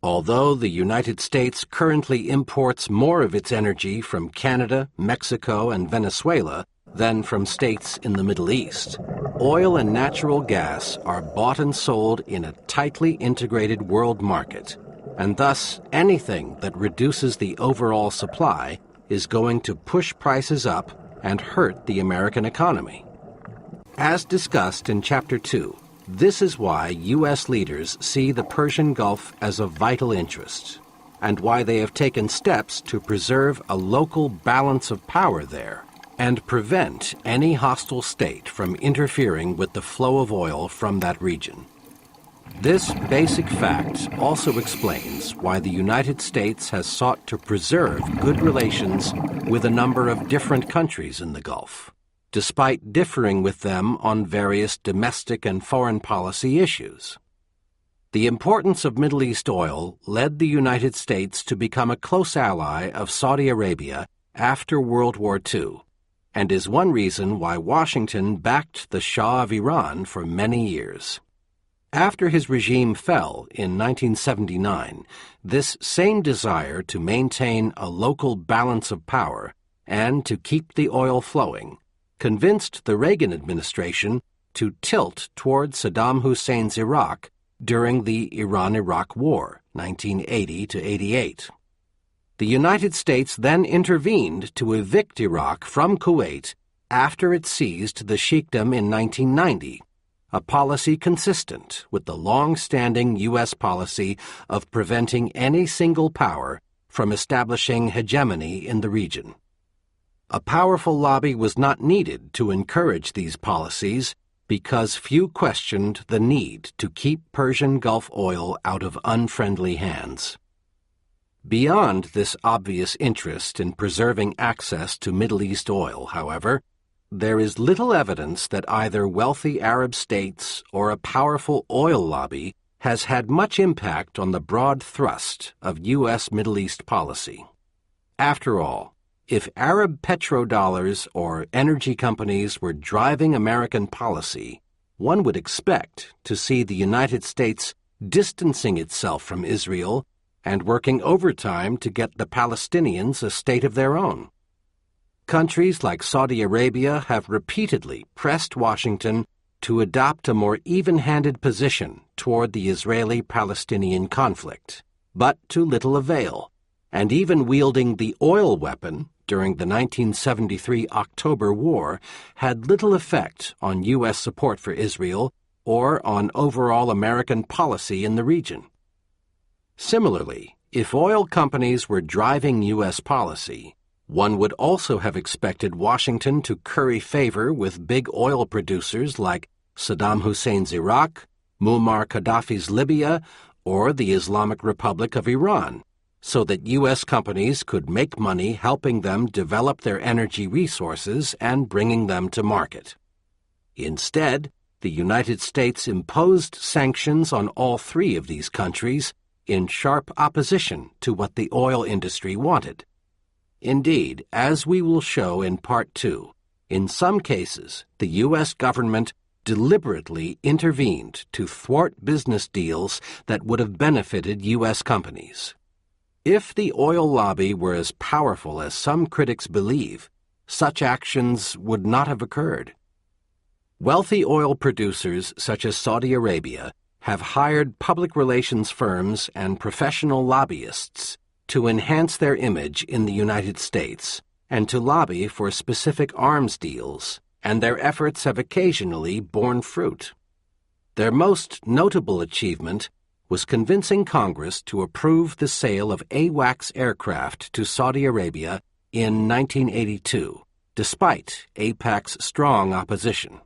Although the United States currently imports more of its energy from Canada, Mexico, and Venezuela than from states in the Middle East, oil and natural gas are bought and sold in a tightly integrated world market, and thus anything that reduces the overall supply is going to push prices up and hurt the American economy. As discussed in Chapter 2, this is why U.S. leaders see the Persian Gulf as of vital interest, and why they have taken steps to preserve a local balance of power there and prevent any hostile state from interfering with the flow of oil from that region. This basic fact also explains why the United States has sought to preserve good relations with a number of different countries in the Gulf, despite differing with them on various domestic and foreign policy issues. The importance of Middle East oil led the United States to become a close ally of Saudi Arabia after World War II, and is one reason why Washington backed the Shah of Iran for many years. After his regime fell in 1979, this same desire to maintain a local balance of power and to keep the oil flowing convinced the Reagan administration to tilt toward Saddam Hussein's Iraq during the Iran-Iraq War, 1980 to 88. The United States then intervened to evict Iraq from Kuwait after it seized the Sheikhdom in 1990, a policy consistent with the long-standing U.S. policy of preventing any single power from establishing hegemony in the region. A powerful lobby was not needed to encourage these policies because few questioned the need to keep Persian Gulf oil out of unfriendly hands. Beyond this obvious interest in preserving access to Middle East oil, however, there is little evidence that either wealthy Arab states or a powerful oil lobby has had much impact on the broad thrust of U.S. Middle East policy. After all, if Arab petrodollars or energy companies were driving American policy, one would expect to see the United States distancing itself from Israel and working overtime to get the Palestinians a state of their own. Countries like Saudi Arabia have repeatedly pressed Washington to adopt a more even-handed position toward the Israeli-Palestinian conflict, but to little avail, and even wielding the oil weapon during the 1973 October War had little effect on U.S. support for Israel or on overall American policy in the region. Similarly, if oil companies were driving U.S. policy, one would also have expected Washington to curry favor with big oil producers like Saddam Hussein's Iraq, Muammar Gaddafi's Libya, or the Islamic Republic of Iran, so that U.S. companies could make money helping them develop their energy resources and bringing them to market. Instead, the United States imposed sanctions on all three of these countries in sharp opposition to what the oil industry wanted. Indeed, as we will show in Part 2, in some cases, the U.S. government deliberately intervened to thwart business deals that would have benefited U.S. companies. If the oil lobby were as powerful as some critics believe, such actions would not have occurred. Wealthy oil producers such as Saudi Arabia have hired public relations firms and professional lobbyists to enhance their image in the United States and to lobby for specific arms deals, and their efforts have occasionally borne fruit. Their most notable achievement was convincing Congress to approve the sale of AWACS aircraft to Saudi Arabia in 1982, despite AIPAC's strong opposition.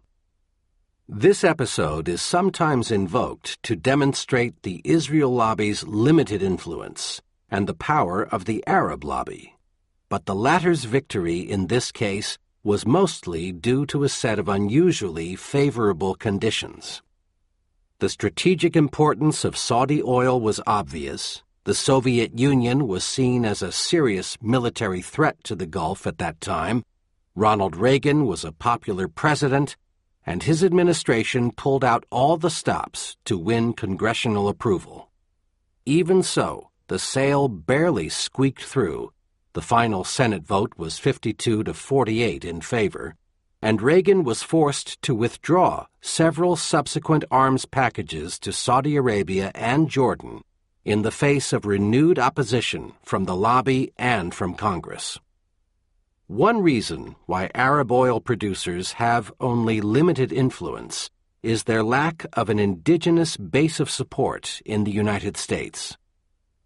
This episode is sometimes invoked to demonstrate the Israel lobby's limited influence and the power of the Arab lobby, but the latter's victory in this case was mostly due to a set of unusually favorable conditions. The strategic importance of Saudi oil was obvious. The Soviet Union was seen as a serious military threat to the Gulf at that time. Ronald Reagan was a popular president, and his administration pulled out all the stops to win congressional approval. Even so, the sale barely squeaked through. The final Senate vote was 52 to 48 in favor, and Reagan was forced to withdraw several subsequent arms packages to Saudi Arabia and Jordan in the face of renewed opposition from the lobby and from Congress. One reason why Arab oil producers have only limited influence is their lack of an indigenous base of support in the United States.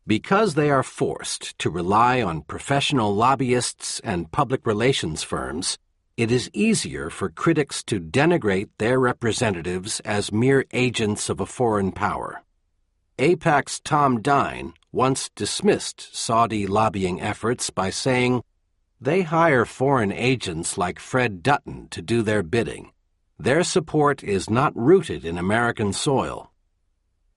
Because they are forced to rely on professional lobbyists and public relations firms, It is easier for critics to denigrate their representatives as mere agents of a foreign power. Aipac's Tom Dine once dismissed Saudi lobbying efforts by saying, "They hire foreign agents like Fred Dutton to do their bidding. Their support is not rooted in American soil."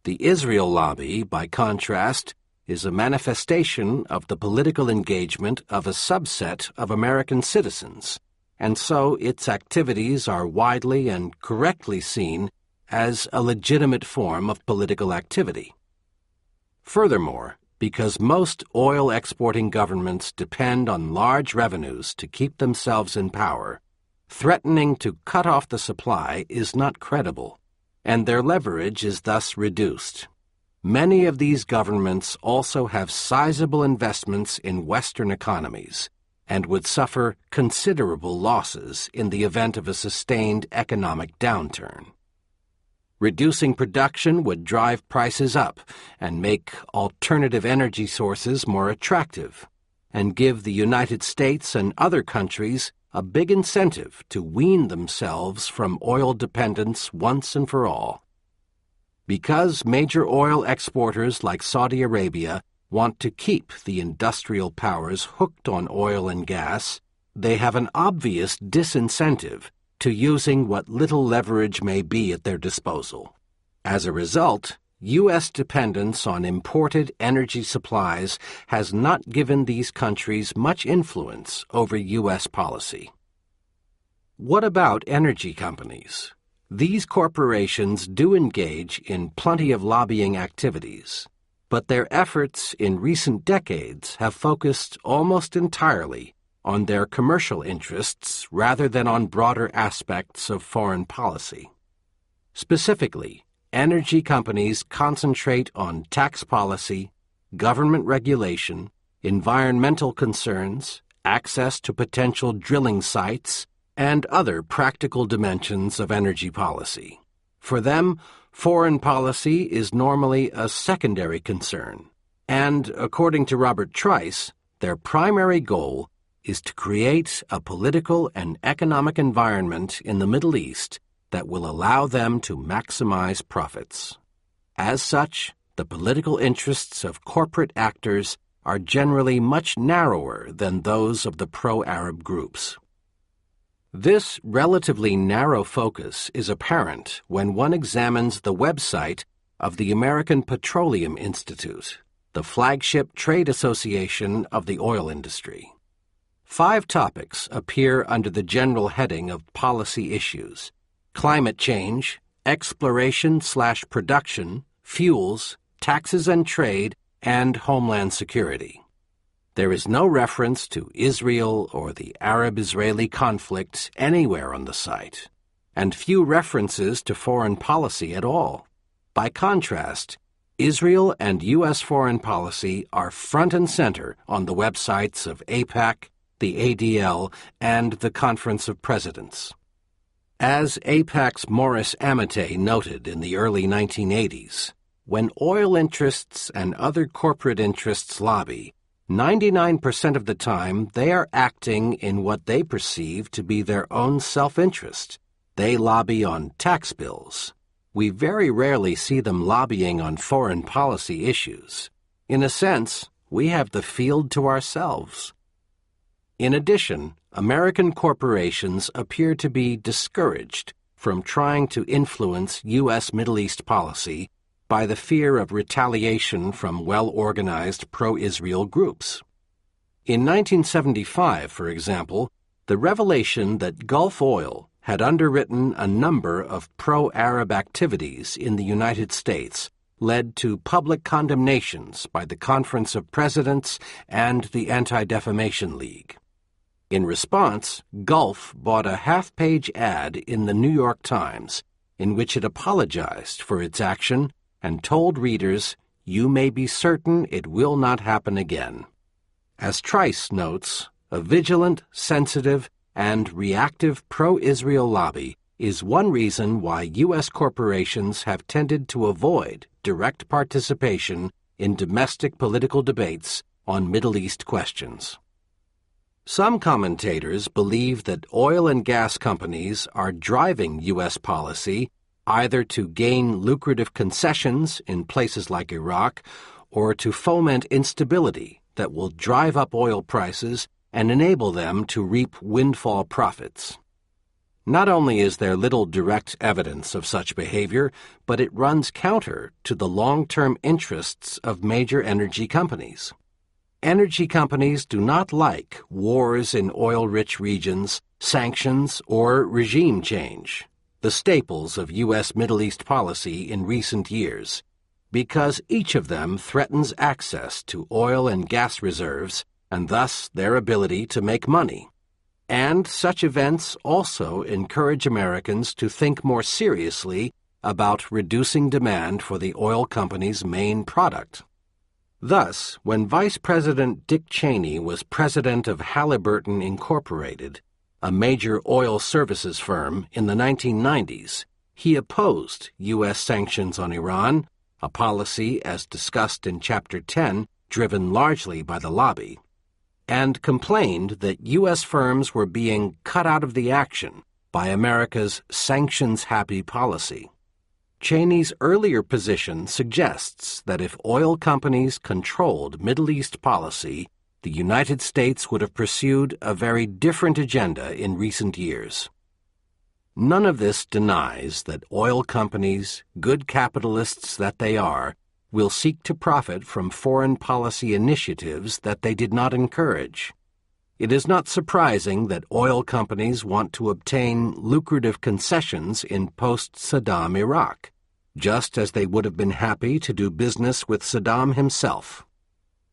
The Israel lobby, by contrast, is a manifestation of the political engagement of a subset of American citizens, and so its activities are widely and correctly seen as a legitimate form of political activity. Furthermore, because most oil-exporting governments depend on large revenues to keep themselves in power, threatening to cut off the supply is not credible, and their leverage is thus reduced. Many of these governments also have sizable investments in Western economies and would suffer considerable losses in the event of a sustained economic downturn. Reducing production would drive prices up and make alternative energy sources more attractive, and give the United States and other countries a big incentive to wean themselves from oil dependence once and for all. Because major oil exporters like Saudi Arabia want to keep the industrial powers hooked on oil and gas, they have an obvious disincentive to using what little leverage may be at their disposal. As a result, U.S. dependence on imported energy supplies has not given these countries much influence over U.S. policy. What about energy companies? These corporations do engage in plenty of lobbying activities, but their efforts in recent decades have focused almost entirely on their commercial interests rather than on broader aspects of foreign policy. Specifically, energy companies concentrate on tax policy, government regulation, environmental concerns, access to potential drilling sites, and other practical dimensions of energy policy. For them, foreign policy is normally a secondary concern, and, according to Robert Trice, their primary goal is to create a political and economic environment in the Middle East that will allow them to maximize profits. As such, the political interests of corporate actors are generally much narrower than those of the pro-Arab groups. This relatively narrow focus is apparent when one examines the website of the American Petroleum Institute, the flagship trade association of the oil industry. 5 topics appear under the general heading of policy issues: climate change, exploration/production, fuels, taxes and trade, and homeland security. There is no reference to Israel or the Arab-Israeli conflict anywhere on the site, and few references to foreign policy at all. By contrast, Israel and U.S. foreign policy are front and center on the websites of Aipac, the ADL, and the Conference of Presidents. As Aipac's Maurice Amate noted in the early 1980s, when oil interests and other corporate interests lobby, 99% of the time they are acting in what they perceive to be their own self-interest. They lobby on tax bills. We very rarely see them lobbying on foreign policy issues. In a sense, we have the field to ourselves. In addition, American corporations appear to be discouraged from trying to influence U.S. Middle East policy by the fear of retaliation from well-organized pro-Israel groups. In 1975, for example, the revelation that Gulf Oil had underwritten a number of pro-Arab activities in the United States led to public condemnations by the Conference of Presidents and the Anti-Defamation League. In response, Gulf bought a half-page ad in the New York Times in which it apologized for its action and told readers, "You may be certain it will not happen again." As Trice notes, a vigilant, sensitive, and reactive pro-Israel lobby is one reason why U.S. corporations have tended to avoid direct participation in domestic political debates on Middle East questions. Some commentators believe that oil and gas companies are driving U.S. policy either to gain lucrative concessions in places like Iraq or to foment instability that will drive up oil prices and enable them to reap windfall profits. Not only is there little direct evidence of such behavior, but it runs counter to the long-term interests of major energy companies. Energy companies do not like wars in oil-rich regions, sanctions, or regime change, the staples of U.S. Middle East policy in recent years, because each of them threatens access to oil and gas reserves and thus their ability to make money. And such events also encourage Americans to think more seriously about reducing demand for the oil company's main product. Thus, when Vice President Dick Cheney was president of Halliburton Incorporated, a major oil services firm, in the 1990s, he opposed U.S. sanctions on Iran, a policy, as discussed in Chapter 10, driven largely by the lobby, and complained that U.S. firms were being cut out of the action by America's sanctions-happy policy. Cheney's earlier position suggests that if oil companies controlled Middle East policy, the United States would have pursued a very different agenda in recent years. None of this denies that oil companies, good capitalists that they are, will seek to profit from foreign policy initiatives that they did not encourage. It is not surprising that oil companies want to obtain lucrative concessions in post-Saddam Iraq, just as they would have been happy to do business with Saddam himself.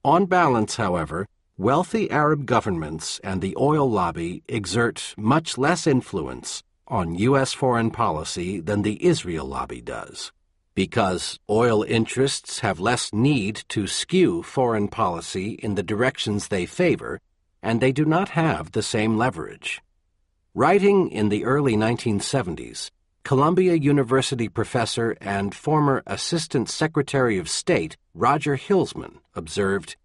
On balance, however, wealthy Arab governments and the oil lobby exert much less influence on U.S. foreign policy than the Israel lobby does, because oil interests have less need to skew foreign policy in the directions they favor, and they do not have the same leverage. Writing in the early 1970s, Columbia University professor and former Assistant Secretary of State Roger Hilsman observed,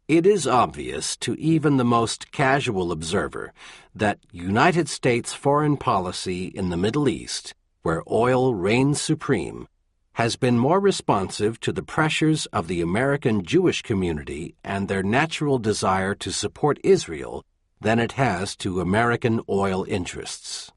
"It is obvious to even the most casual observer that United States foreign policy in the Middle East, where oil reigns supreme, has been more responsive to the pressures of the American Jewish community and their natural desire to support Israel than it has to American oil interests."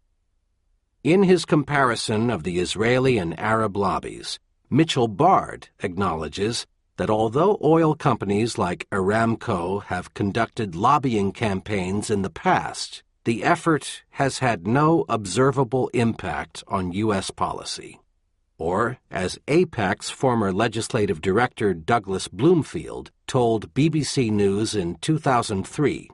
In his comparison of the Israeli and Arab lobbies, Mitchell Bard acknowledges that although oil companies like Aramco have conducted lobbying campaigns in the past, the effort has had no observable impact on U.S. policy. Or, as Aipac's former legislative director Douglas Bloomfield told BBC News in 2003,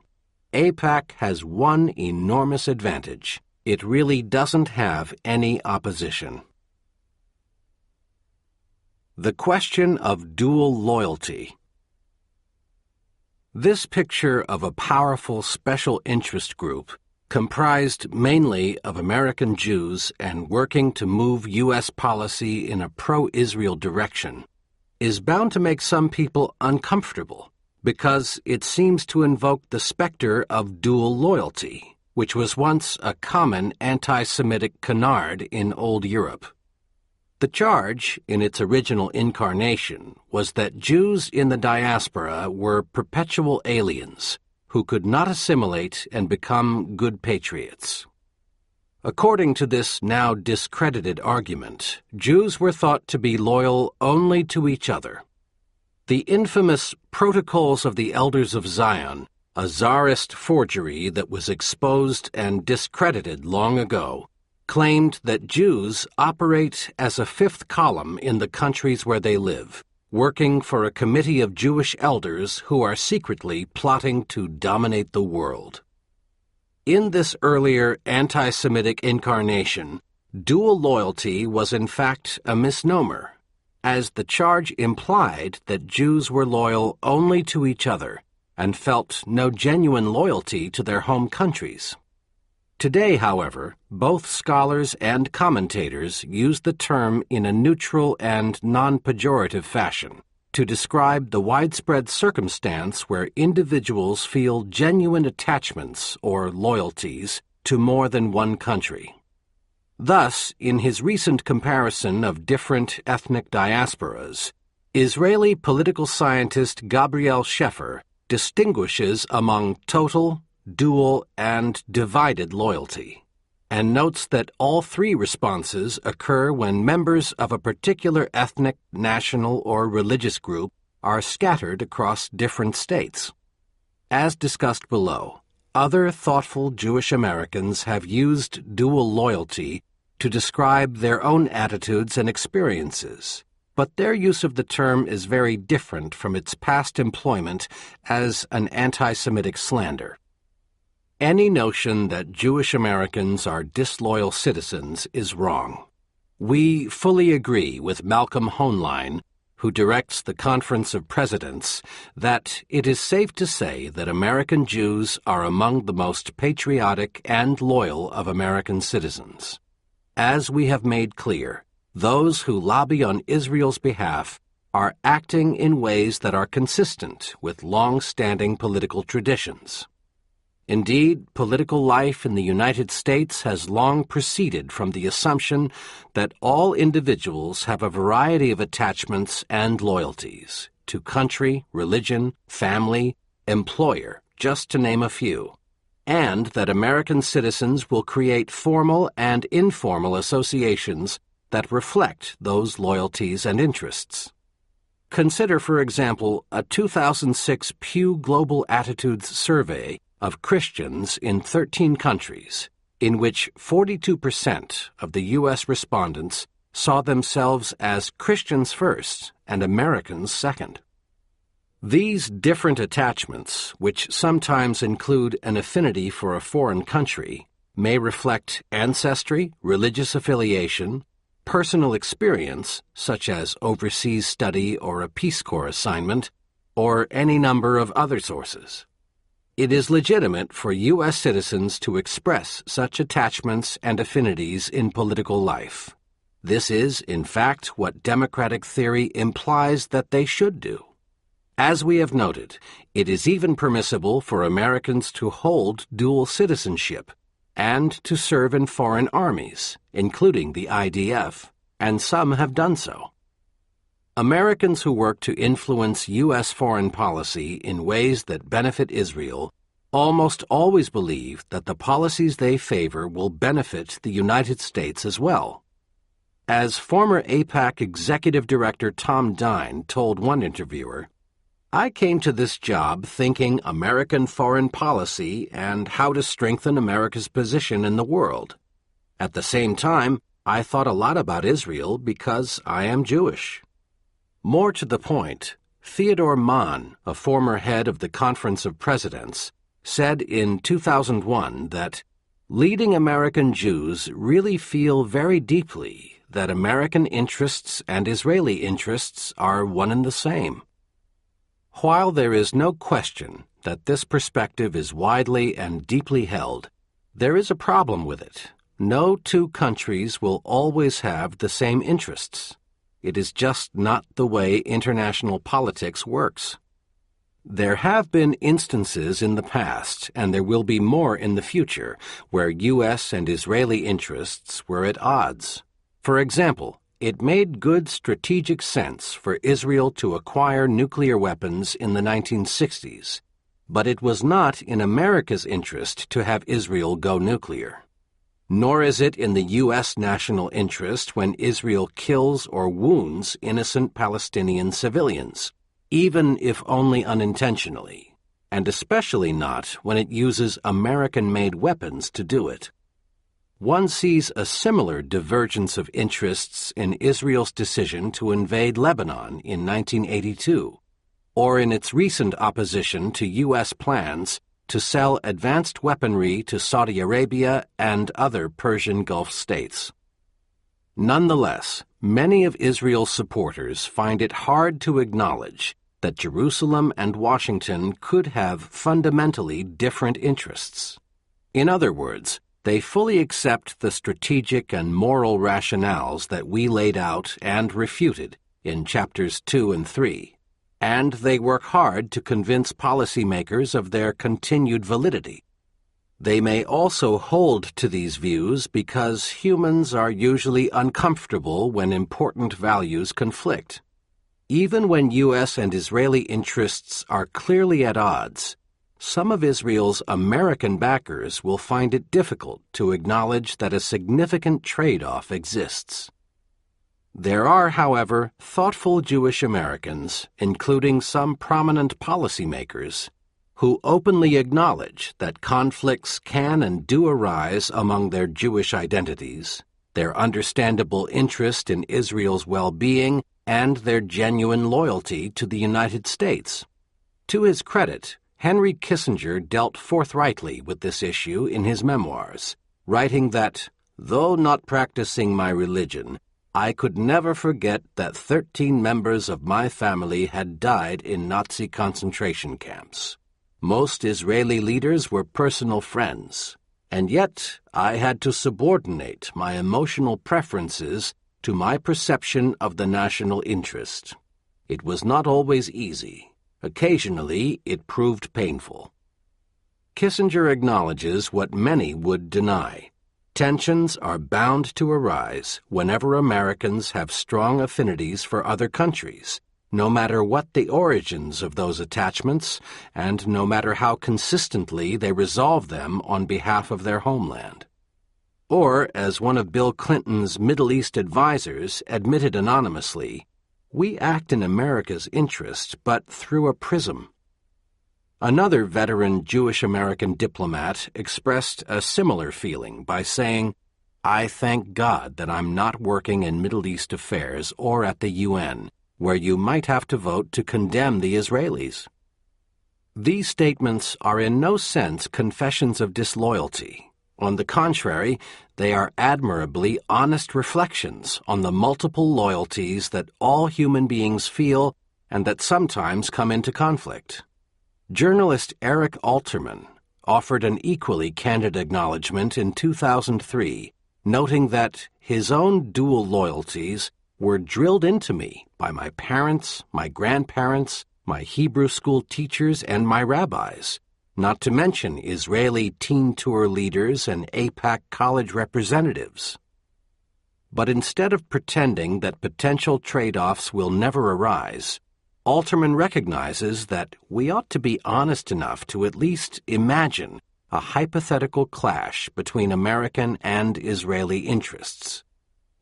Aipac has one enormous advantage. It really doesn't have any opposition. The question of dual loyalty. This picture of a powerful special interest group, comprised mainly of American Jews and working to move U.S. policy in a pro-Israel direction, is bound to make some people uncomfortable because it seems to invoke the specter of dual loyalty, which was once a common anti-Semitic canard in old Europe. The charge, in its original incarnation, was that Jews in the diaspora were perpetual aliens who could not assimilate and become good patriots. According to this now discredited argument, Jews were thought to be loyal only to each other. The infamous Protocols of the Elders of Zion, a Tsarist forgery that was exposed and discredited long ago, claimed that Jews operate as a fifth column in the countries where they live, working for a committee of Jewish elders who are secretly plotting to dominate the world. In this earlier anti-Semitic incarnation, dual loyalty was in fact a misnomer, as the charge implied that Jews were loyal only to each other and felt no genuine loyalty to their home countries. Today, however, both scholars and commentators use the term in a neutral and non-pejorative fashion to describe the widespread circumstance where individuals feel genuine attachments or loyalties to more than one country. Thus, in his recent comparison of different ethnic diasporas, Israeli political scientist Gabriel Scheffer distinguishes among total, dual, and divided loyalty, and notes that all three responses occur when members of a particular ethnic, national, or religious group are scattered across different states. As discussed below, other thoughtful Jewish Americans have used dual loyalty to describe their own attitudes and experiences, but their use of the term is very different from its past employment as an anti-Semitic slander. Any notion that Jewish Americans are disloyal citizens is wrong. We fully agree with Malcolm Hoenlein, who directs the Conference of Presidents, that it is safe to say that American Jews are among the most patriotic and loyal of American citizens. As we have made clear, those who lobby on Israel's behalf are acting in ways that are consistent with long-standing political traditions. Indeed, political life in the United States has long proceeded from the assumption that all individuals have a variety of attachments and loyalties to country, religion, family, employer, just to name a few, and that American citizens will create formal and informal associations that reflect those loyalties and interests. Consider, for example, a 2006 Pew Global Attitudes survey of Christians in 13 countries, in which 42% of the U.S. respondents saw themselves as Christians first and Americans second. These different attachments, which sometimes include an affinity for a foreign country, may reflect ancestry, religious affiliation, personal experience, such as overseas study or a Peace Corps assignment, or any number of other sources. It is legitimate for U.S. citizens to express such attachments and affinities in political life. This is, in fact, what democratic theory implies that they should do. As we have noted, it is even permissible for Americans to hold dual citizenship and to serve in foreign armies, including the IDF, and some have done so. Americans who work to influence U.S. foreign policy in ways that benefit Israel almost always believe that the policies they favor will benefit the United States as well. As former Aipac Executive Director Tom Dine told one interviewer, "I came to this job thinking American foreign policy and how to strengthen America's position in the world. At the same time, I thought a lot about Israel because I am Jewish." More to the point, Theodore Mann, a former head of the Conference of Presidents, said in 2001 that leading American Jews really feel very deeply that American interests and Israeli interests are one and the same. While there is no question that this perspective is widely and deeply held, there is a problem with it. No two countries will always have the same interests. It is just not the way international politics works. There have been instances in the past, and there will be more in the future, where U.S. and Israeli interests were at odds. For example, it made good strategic sense for Israel to acquire nuclear weapons in the 1960s, but it was not in America's interest to have Israel go nuclear. Nor is it in the U.S. national interest when Israel kills or wounds innocent Palestinian civilians, even if only unintentionally, and especially not when it uses American-made weapons to do it. One sees a similar divergence of interests in Israel's decision to invade Lebanon in 1982, or in its recent opposition to U.S. plans to sell advanced weaponry to Saudi Arabia and other Persian Gulf states. Nonetheless, many of Israel's supporters find it hard to acknowledge that Jerusalem and Washington could have fundamentally different interests. In other words, they fully accept the strategic and moral rationales that we laid out and refuted in chapters 2 and 3, and they work hard to convince policymakers of their continued validity. They may also hold to these views because humans are usually uncomfortable when important values conflict. Even when U.S. and Israeli interests are clearly at odds, some of Israel's American backers will find it difficult to acknowledge that a significant trade-off exists. There are, however, thoughtful Jewish Americans, including some prominent policymakers, who openly acknowledge that conflicts can and do arise among their Jewish identities, their understandable interest in Israel's well-being, and their genuine loyalty to the United States. To his credit, Henry Kissinger dealt forthrightly with this issue in his memoirs, writing that, "Though not practicing my religion, I could never forget that 13 members of my family had died in Nazi concentration camps. Most Israeli leaders were personal friends, and yet I had to subordinate my emotional preferences to my perception of the national interest. It was not always easy. Occasionally, it proved painful." Kissinger acknowledges what many would deny. Tensions are bound to arise whenever Americans have strong affinities for other countries, no matter what the origins of those attachments and no matter how consistently they resolve them on behalf of their homeland. Or, as one of Bill Clinton's Middle East advisers admitted anonymously, we act in America's interest, but through a prism. Another veteran Jewish-American diplomat expressed a similar feeling by saying, "I thank God that I'm not working in Middle East affairs or at the UN, where you might have to vote to condemn the Israelis." These statements are in no sense confessions of disloyalty. On the contrary, they are admirably honest reflections on the multiple loyalties that all human beings feel and that sometimes come into conflict. Journalist Eric Alterman offered an equally candid acknowledgement in 2003, noting that his own dual loyalties were drilled into me by my parents, my grandparents, my Hebrew school teachers, and my rabbis, not to mention Israeli teen tour leaders and Aipac college representatives. But instead of pretending that potential trade-offs will never arise, Alterman recognizes that we ought to be honest enough to at least imagine a hypothetical clash between American and Israeli interests.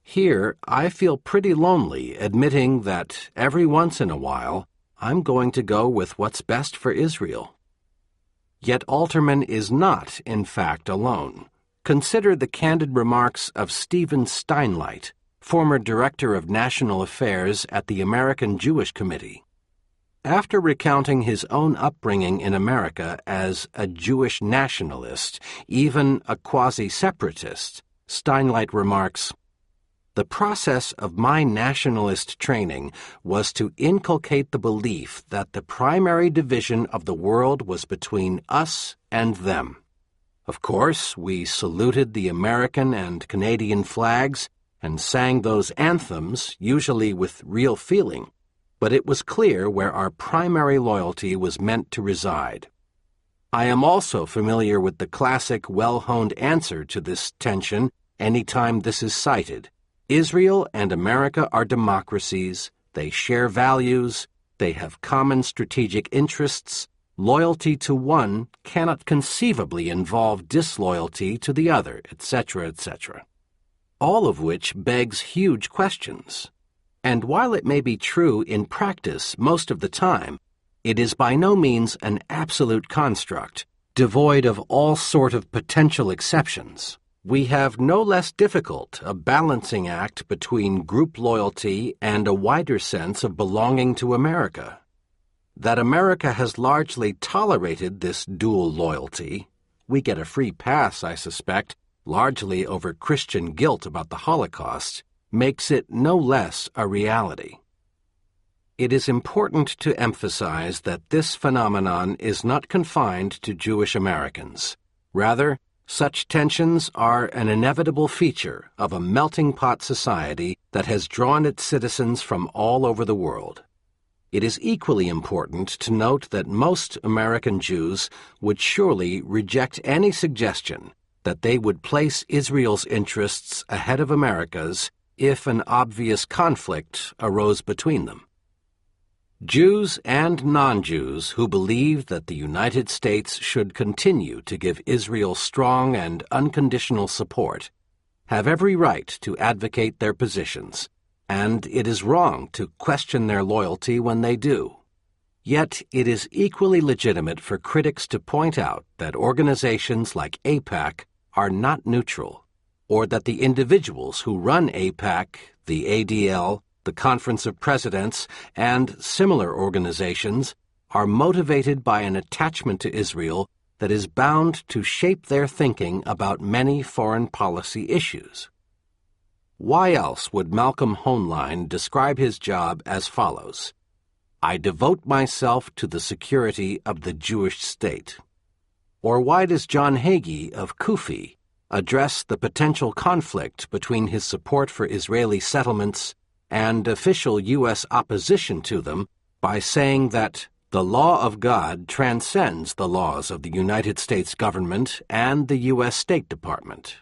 Here, I feel pretty lonely admitting that every once in a while, I'm going to go with what's best for Israel. Yet Alterman is not, in fact, alone. Consider the candid remarks of Stephen Steinlight, former Director of National Affairs at the American Jewish Committee. After recounting his own upbringing in America as a Jewish nationalist, even a quasi-separatist, Steinlight remarks, "The process of my nationalist training was to inculcate the belief that the primary division of the world was between us and them. Of course, we saluted the American and Canadian flags and sang those anthems, usually with real feeling, but it was clear where our primary loyalty was meant to reside. I am also familiar with the classic well-honed answer to this tension any time this is cited. Israel and America are democracies, they share values, they have common strategic interests. Loyalty to one cannot conceivably involve disloyalty to the other, etc., etc. All of which begs huge questions. And while it may be true in practice most of the time, it is by no means an absolute construct, devoid of all sort of potential exceptions. We have no less difficult a balancing act between group loyalty and a wider sense of belonging to America. That America has largely tolerated this dual loyalty, we get a free pass, I suspect, largely over Christian guilt about the Holocaust, makes it no less a reality. It is important to emphasize that this phenomenon is not confined to Jewish Americans. Rather, such tensions are an inevitable feature of a melting pot society that has drawn its citizens from all over the world. It is equally important to note that most American Jews would surely reject any suggestion that they would place Israel's interests ahead of America's if an obvious conflict arose between them. Jews and non-Jews who believe that the United States should continue to give Israel strong and unconditional support have every right to advocate their positions, and it is wrong to question their loyalty when they do. Yet it is equally legitimate for critics to point out that organizations like Aipac are not neutral, or that the individuals who run Aipac, the ADL, the Conference of Presidents, and similar organizations are motivated by an attachment to Israel that is bound to shape their thinking about many foreign policy issues. Why else would Malcolm Hoenlein describe his job as follows: "I devote myself to the security of the Jewish state"? Or why does John Hagee of CUFI address the potential conflict between his support for Israeli settlements and official U.S. opposition to them by saying that the law of God transcends the laws of the United States government and the U.S. State Department?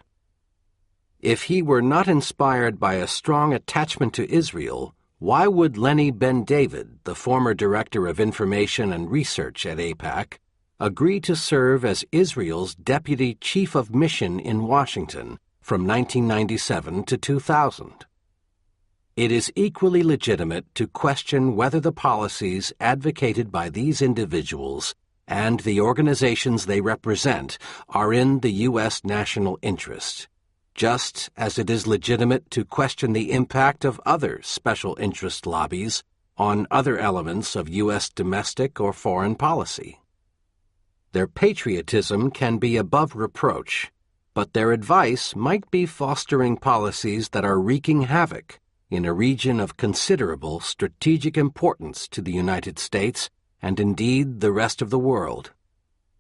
If he were not inspired by a strong attachment to Israel, why would Lenny Ben-David, the former Director of Information and Research at Aipac, agree to serve as Israel's Deputy Chief of Mission in Washington from 1997 to 2000? It is equally legitimate to question whether the policies advocated by these individuals and the organizations they represent are in the U.S. national interest, just as it is legitimate to question the impact of other special interest lobbies on other elements of U.S. domestic or foreign policy. Their patriotism can be above reproach, but their advice might be fostering policies that are wreaking havoc in a region of considerable strategic importance to the United States and indeed the rest of the world.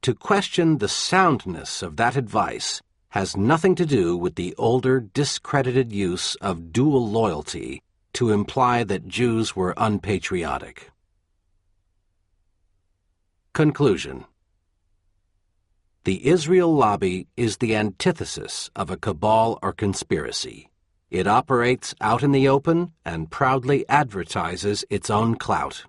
To question the soundness of that advice has nothing to do with the older, discredited use of dual loyalty to imply that Jews were unpatriotic. Conclusion. The Israel lobby is the antithesis of a cabal or conspiracy. It operates out in the open and proudly advertises its own clout.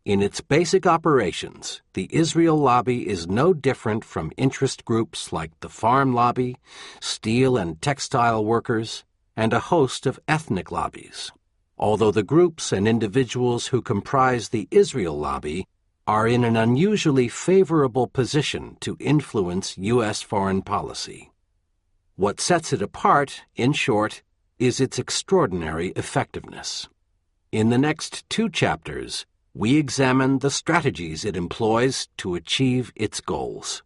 In its basic operations, the Israel lobby is no different from interest groups like the farm lobby, steel and textile workers, and a host of ethnic lobbies, although the groups and individuals who comprise the Israel lobby are in an unusually favorable position to influence U.S. foreign policy. What sets it apart, in short, is its extraordinary effectiveness. In the next 2 chapters, we examine the strategies it employs to achieve its goals.